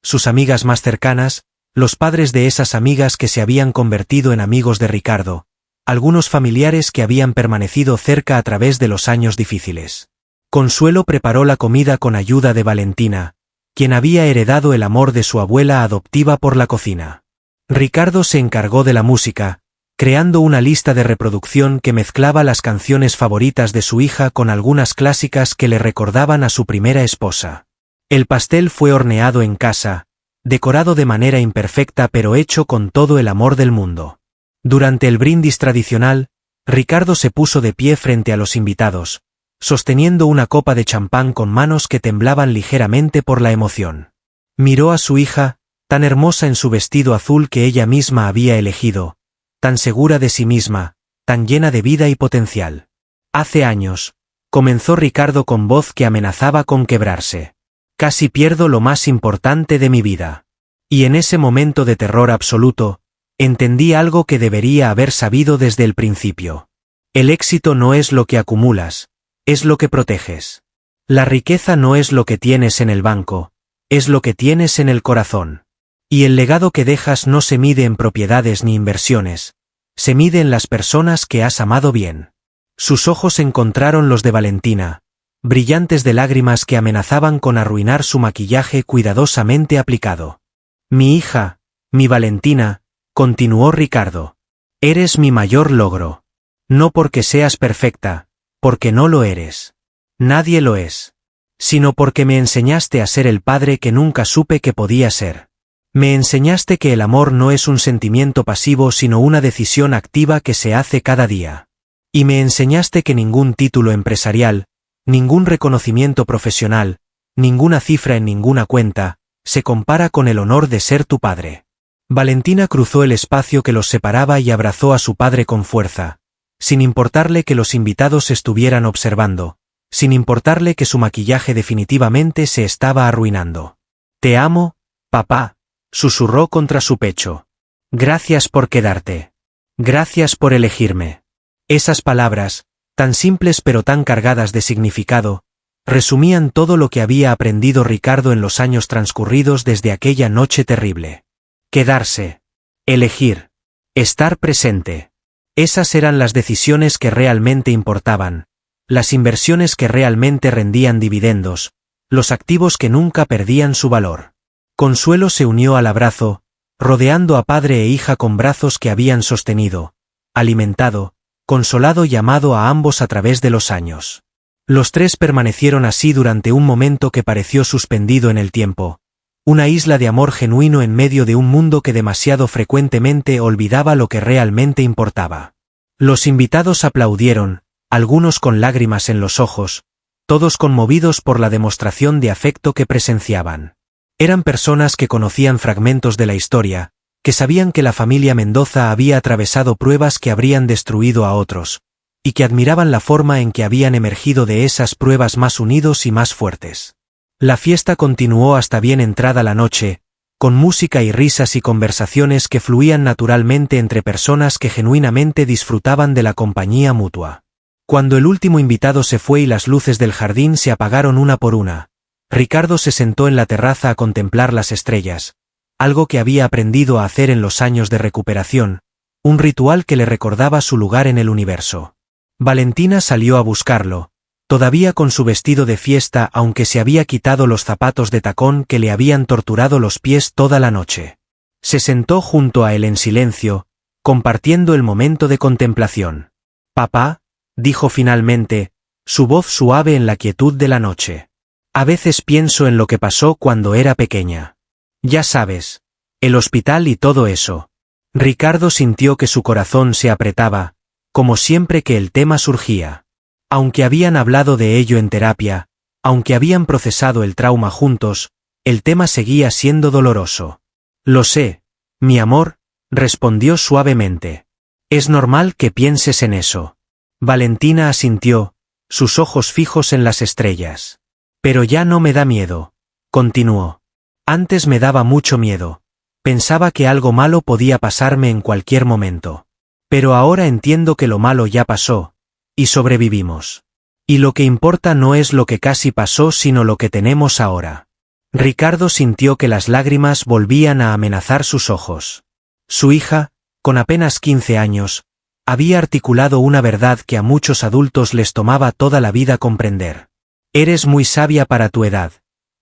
Sus amigas más cercanas, los padres de esas amigas que se habían convertido en amigos de Ricardo, algunos familiares que habían permanecido cerca a través de los años difíciles. Consuelo preparó la comida con ayuda de Valentina, quien había heredado el amor de su abuela adoptiva por la cocina. Ricardo se encargó de la música, creando una lista de reproducción que mezclaba las canciones favoritas de su hija con algunas clásicas que le recordaban a su primera esposa. El pastel fue horneado en casa, decorado de manera imperfecta pero hecho con todo el amor del mundo. Durante el brindis tradicional, Ricardo se puso de pie frente a los invitados, sosteniendo una copa de champán con manos que temblaban ligeramente por la emoción. Miró a su hija, tan hermosa en su vestido azul que ella misma había elegido, tan segura de sí misma, tan llena de vida y potencial. Hace años, comenzó Ricardo con voz que amenazaba con quebrarse. Casi pierdo lo más importante de mi vida. Y en ese momento de terror absoluto, entendí algo que debería haber sabido desde el principio. El éxito no es lo que acumulas, es lo que proteges. La riqueza no es lo que tienes en el banco, es lo que tienes en el corazón. Y el legado que dejas no se mide en propiedades ni inversiones, se mide en las personas que has amado bien. Sus ojos encontraron los de Valentina, brillantes de lágrimas que amenazaban con arruinar su maquillaje cuidadosamente aplicado. Mi hija, mi Valentina, continuó Ricardo. Eres mi mayor logro. No porque seas perfecta, porque no lo eres. Nadie lo es. Sino porque me enseñaste a ser el padre que nunca supe que podía ser. Me enseñaste que el amor no es un sentimiento pasivo sino una decisión activa que se hace cada día. Y me enseñaste que ningún título empresarial, ningún reconocimiento profesional, ninguna cifra en ninguna cuenta, se compara con el honor de ser tu padre. Valentina cruzó el espacio que los separaba y abrazó a su padre con fuerza, sin importarle que los invitados estuvieran observando, sin importarle que su maquillaje definitivamente se estaba arruinando. Te amo, papá, susurró contra su pecho. Gracias por quedarte. Gracias por elegirme. Esas palabras, tan simples pero tan cargadas de significado, resumían todo lo que había aprendido Ricardo en los años transcurridos desde aquella noche terrible. Quedarse. Elegir. Estar presente. Esas eran las decisiones que realmente importaban, las inversiones que realmente rendían dividendos, los activos que nunca perdían su valor. Consuelo se unió al abrazo, rodeando a padre e hija con brazos que habían sostenido, alimentado, consolado y amado a ambos a través de los años. Los tres permanecieron así durante un momento que pareció suspendido en el tiempo, una isla de amor genuino en medio de un mundo que demasiado frecuentemente olvidaba lo que realmente importaba. Los invitados aplaudieron, algunos con lágrimas en los ojos, todos conmovidos por la demostración de afecto que presenciaban. Eran personas que conocían fragmentos de la historia, que sabían que la familia Mendoza había atravesado pruebas que habrían destruido a otros, y que admiraban la forma en que habían emergido de esas pruebas más unidos y más fuertes. La fiesta continuó hasta bien entrada la noche, con música y risas y conversaciones que fluían naturalmente entre personas que genuinamente disfrutaban de la compañía mutua. Cuando el último invitado se fue y las luces del jardín se apagaron una por una, Ricardo se sentó en la terraza a contemplar las estrellas, algo que había aprendido a hacer en los años de recuperación, un ritual que le recordaba su lugar en el universo. Valentina salió a buscarlo, todavía con su vestido de fiesta aunque se había quitado los zapatos de tacón que le habían torturado los pies toda la noche. Se sentó junto a él en silencio, compartiendo el momento de contemplación. Papá, dijo finalmente, su voz suave en la quietud de la noche. A veces pienso en lo que pasó cuando era pequeña. Ya sabes, el hospital y todo eso. Ricardo sintió que su corazón se apretaba, como siempre que el tema surgía. Aunque habían hablado de ello en terapia, aunque habían procesado el trauma juntos, el tema seguía siendo doloroso. Lo sé, mi amor, respondió suavemente. Es normal que pienses en eso. Valentina asintió, sus ojos fijos en las estrellas. Pero ya no me da miedo, continuó. Antes me daba mucho miedo. Pensaba que algo malo podía pasarme en cualquier momento. Pero ahora entiendo que lo malo ya pasó, y sobrevivimos. Y lo que importa no es lo que casi pasó sino lo que tenemos ahora. Ricardo sintió que las lágrimas volvían a amenazar sus ojos. Su hija, con apenas 15 años, había articulado una verdad que a muchos adultos les tomaba toda la vida comprender. Eres muy sabia para tu edad,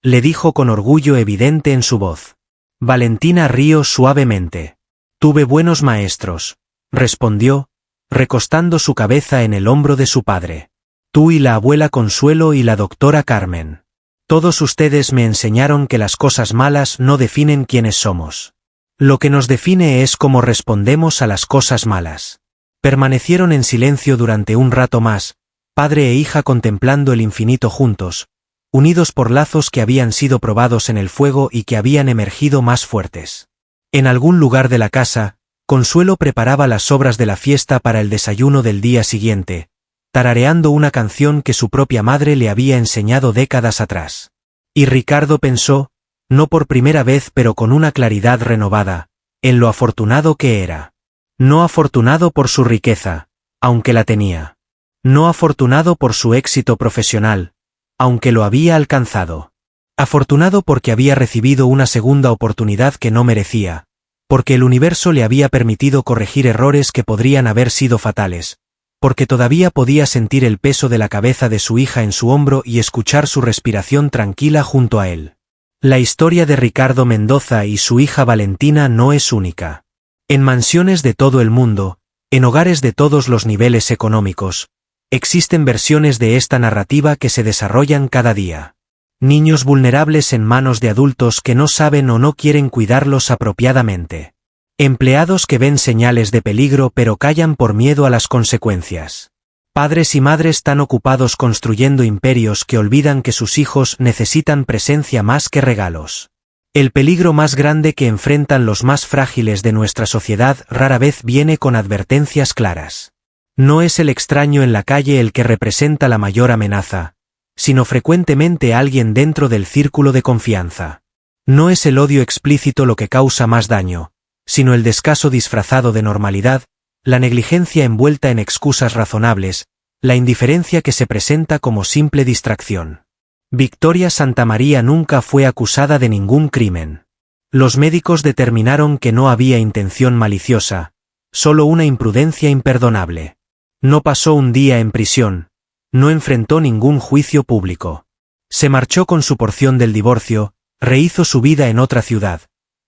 le dijo con orgullo evidente en su voz. Valentina rió suavemente. Tuve buenos maestros, respondió, recostando su cabeza en el hombro de su padre. Tú y la abuela Consuelo y la doctora Carmen. Todos ustedes me enseñaron que las cosas malas no definen quiénes somos. Lo que nos define es cómo respondemos a las cosas malas. Permanecieron en silencio durante un rato más, padre e hija contemplando el infinito juntos, unidos por lazos que habían sido probados en el fuego y que habían emergido más fuertes. En algún lugar de la casa, Consuelo preparaba las sobras de la fiesta para el desayuno del día siguiente, tarareando una canción que su propia madre le había enseñado décadas atrás. Y Ricardo pensó, no por primera vez pero con una claridad renovada, en lo afortunado que era. No afortunado por su riqueza, aunque la tenía. No afortunado por su éxito profesional, aunque lo había alcanzado. Afortunado porque había recibido una segunda oportunidad que no merecía, porque el universo le había permitido corregir errores que podrían haber sido fatales, porque todavía podía sentir el peso de la cabeza de su hija en su hombro y escuchar su respiración tranquila junto a él. La historia de Ricardo Mendoza y su hija Valentina no es única. En mansiones de todo el mundo, en hogares de todos los niveles económicos, existen versiones de esta narrativa que se desarrollan cada día. Niños vulnerables en manos de adultos que no saben o no quieren cuidarlos apropiadamente. Empleados que ven señales de peligro pero callan por miedo a las consecuencias. Padres y madres tan ocupados construyendo imperios que olvidan que sus hijos necesitan presencia más que regalos. El peligro más grande que enfrentan los más frágiles de nuestra sociedad rara vez viene con advertencias claras. No es el extraño en la calle el que representa la mayor amenaza, sino frecuentemente alguien dentro del círculo de confianza. No es el odio explícito lo que causa más daño, sino el descaso disfrazado de normalidad, la negligencia envuelta en excusas razonables, la indiferencia que se presenta como simple distracción. Victoria Santamaría nunca fue acusada de ningún crimen. Los médicos determinaron que no había intención maliciosa, solo una imprudencia imperdonable. No pasó un día en prisión, no enfrentó ningún juicio público. Se marchó con su porción del divorcio, rehizo su vida en otra ciudad,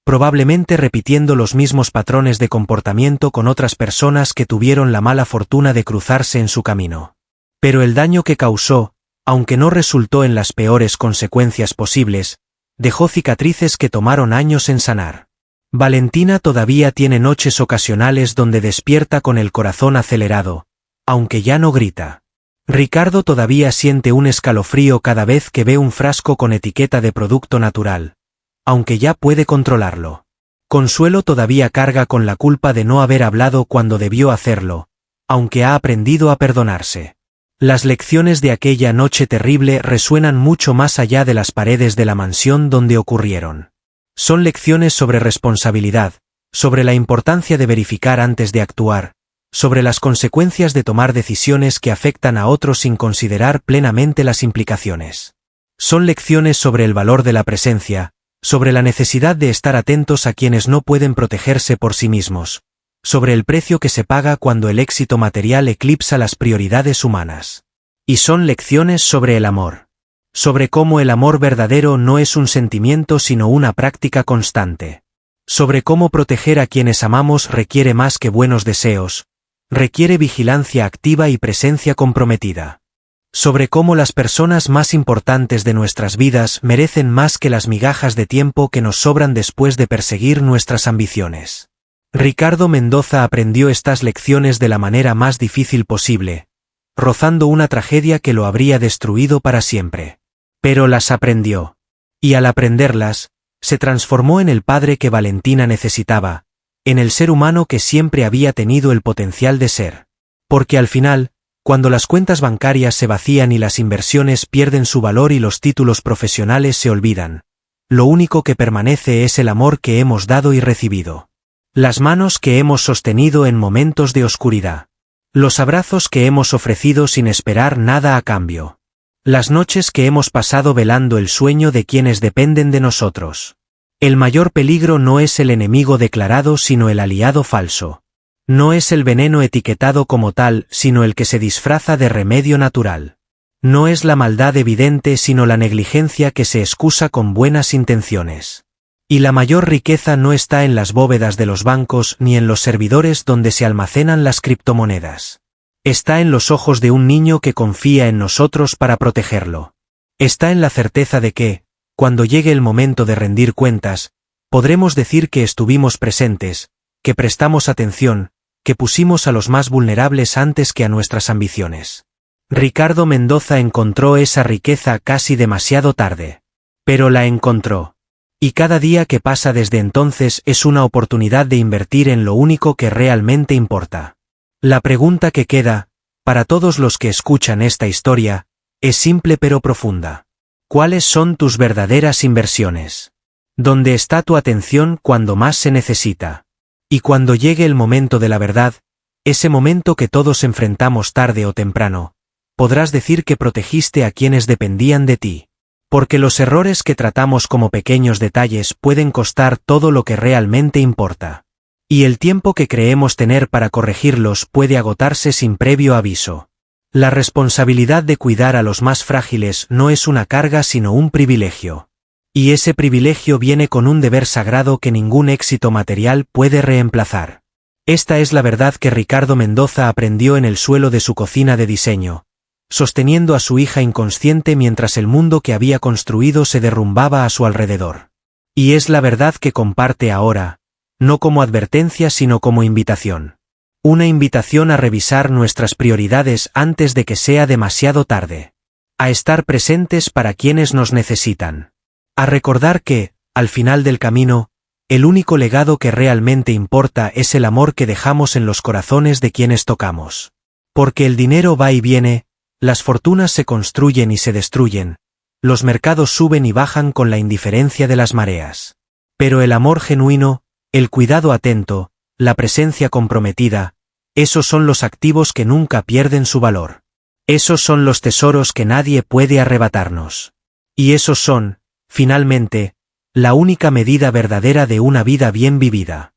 probablemente repitiendo los mismos patrones de comportamiento con otras personas que tuvieron la mala fortuna de cruzarse en su camino. Pero el daño que causó, aunque no resultó en las peores consecuencias posibles, dejó cicatrices que tomaron años en sanar. Valentina todavía tiene noches ocasionales donde despierta con el corazón acelerado, aunque ya no grita. Ricardo todavía siente un escalofrío cada vez que ve un frasco con etiqueta de producto natural, aunque ya puede controlarlo. Consuelo todavía carga con la culpa de no haber hablado cuando debió hacerlo, aunque ha aprendido a perdonarse. Las lecciones de aquella noche terrible resuenan mucho más allá de las paredes de la mansión donde ocurrieron. Son lecciones sobre responsabilidad, sobre la importancia de verificar antes de actuar, sobre las consecuencias de tomar decisiones que afectan a otros sin considerar plenamente las implicaciones. Son lecciones sobre el valor de la presencia, sobre la necesidad de estar atentos a quienes no pueden protegerse por sí mismos, sobre el precio que se paga cuando el éxito material eclipsa las prioridades humanas. Y son lecciones sobre el amor. Sobre cómo el amor verdadero no es un sentimiento sino una práctica constante. Sobre cómo proteger a quienes amamos requiere más que buenos deseos, requiere vigilancia activa y presencia comprometida. Sobre cómo las personas más importantes de nuestras vidas merecen más que las migajas de tiempo que nos sobran después de perseguir nuestras ambiciones. Ricardo Mendoza aprendió estas lecciones de la manera más difícil posible, rozando una tragedia que lo habría destruido para siempre. Pero las aprendió. Y al aprenderlas, se transformó en el padre que Valentina necesitaba, en el ser humano que siempre había tenido el potencial de ser. Porque al final, cuando las cuentas bancarias se vacían y las inversiones pierden su valor y los títulos profesionales se olvidan, lo único que permanece es el amor que hemos dado y recibido. Las manos que hemos sostenido en momentos de oscuridad. Los abrazos que hemos ofrecido sin esperar nada a cambio. Las noches que hemos pasado velando el sueño de quienes dependen de nosotros. El mayor peligro no es el enemigo declarado sino el aliado falso. No es el veneno etiquetado como tal sino el que se disfraza de remedio natural. No es la maldad evidente sino la negligencia que se excusa con buenas intenciones. Y la mayor riqueza no está en las bóvedas de los bancos ni en los servidores donde se almacenan las criptomonedas. Está en los ojos de un niño que confía en nosotros para protegerlo. Está en la certeza de que, cuando llegue el momento de rendir cuentas, podremos decir que estuvimos presentes, que prestamos atención, que pusimos a los más vulnerables antes que a nuestras ambiciones. Ricardo Mendoza encontró esa riqueza casi demasiado tarde. Pero la encontró. Y cada día que pasa desde entonces es una oportunidad de invertir en lo único que realmente importa. La pregunta que queda, para todos los que escuchan esta historia, es simple pero profunda. ¿Cuáles son tus verdaderas inversiones? ¿Dónde está tu atención cuando más se necesita? Y cuando llegue el momento de la verdad, ese momento que todos enfrentamos tarde o temprano, podrás decir que protegiste a quienes dependían de ti. Porque los errores que tratamos como pequeños detalles pueden costar todo lo que realmente importa. Y el tiempo que creemos tener para corregirlos puede agotarse sin previo aviso. La responsabilidad de cuidar a los más frágiles no es una carga sino un privilegio. Y ese privilegio viene con un deber sagrado que ningún éxito material puede reemplazar. Esta es la verdad que Ricardo Mendoza aprendió en el suelo de su cocina de diseño, sosteniendo a su hija inconsciente mientras el mundo que había construido se derrumbaba a su alrededor. Y es la verdad que comparte ahora, no como advertencia sino como invitación. Una invitación a revisar nuestras prioridades antes de que sea demasiado tarde. A estar presentes para quienes nos necesitan. A recordar que, al final del camino, el único legado que realmente importa es el amor que dejamos en los corazones de quienes tocamos. Porque el dinero va y viene, las fortunas se construyen y se destruyen, los mercados suben y bajan con la indiferencia de las mareas. Pero el amor genuino, el cuidado atento, la presencia comprometida, esos son los activos que nunca pierden su valor. Esos son los tesoros que nadie puede arrebatarnos. Y esos son, finalmente, la única medida verdadera de una vida bien vivida.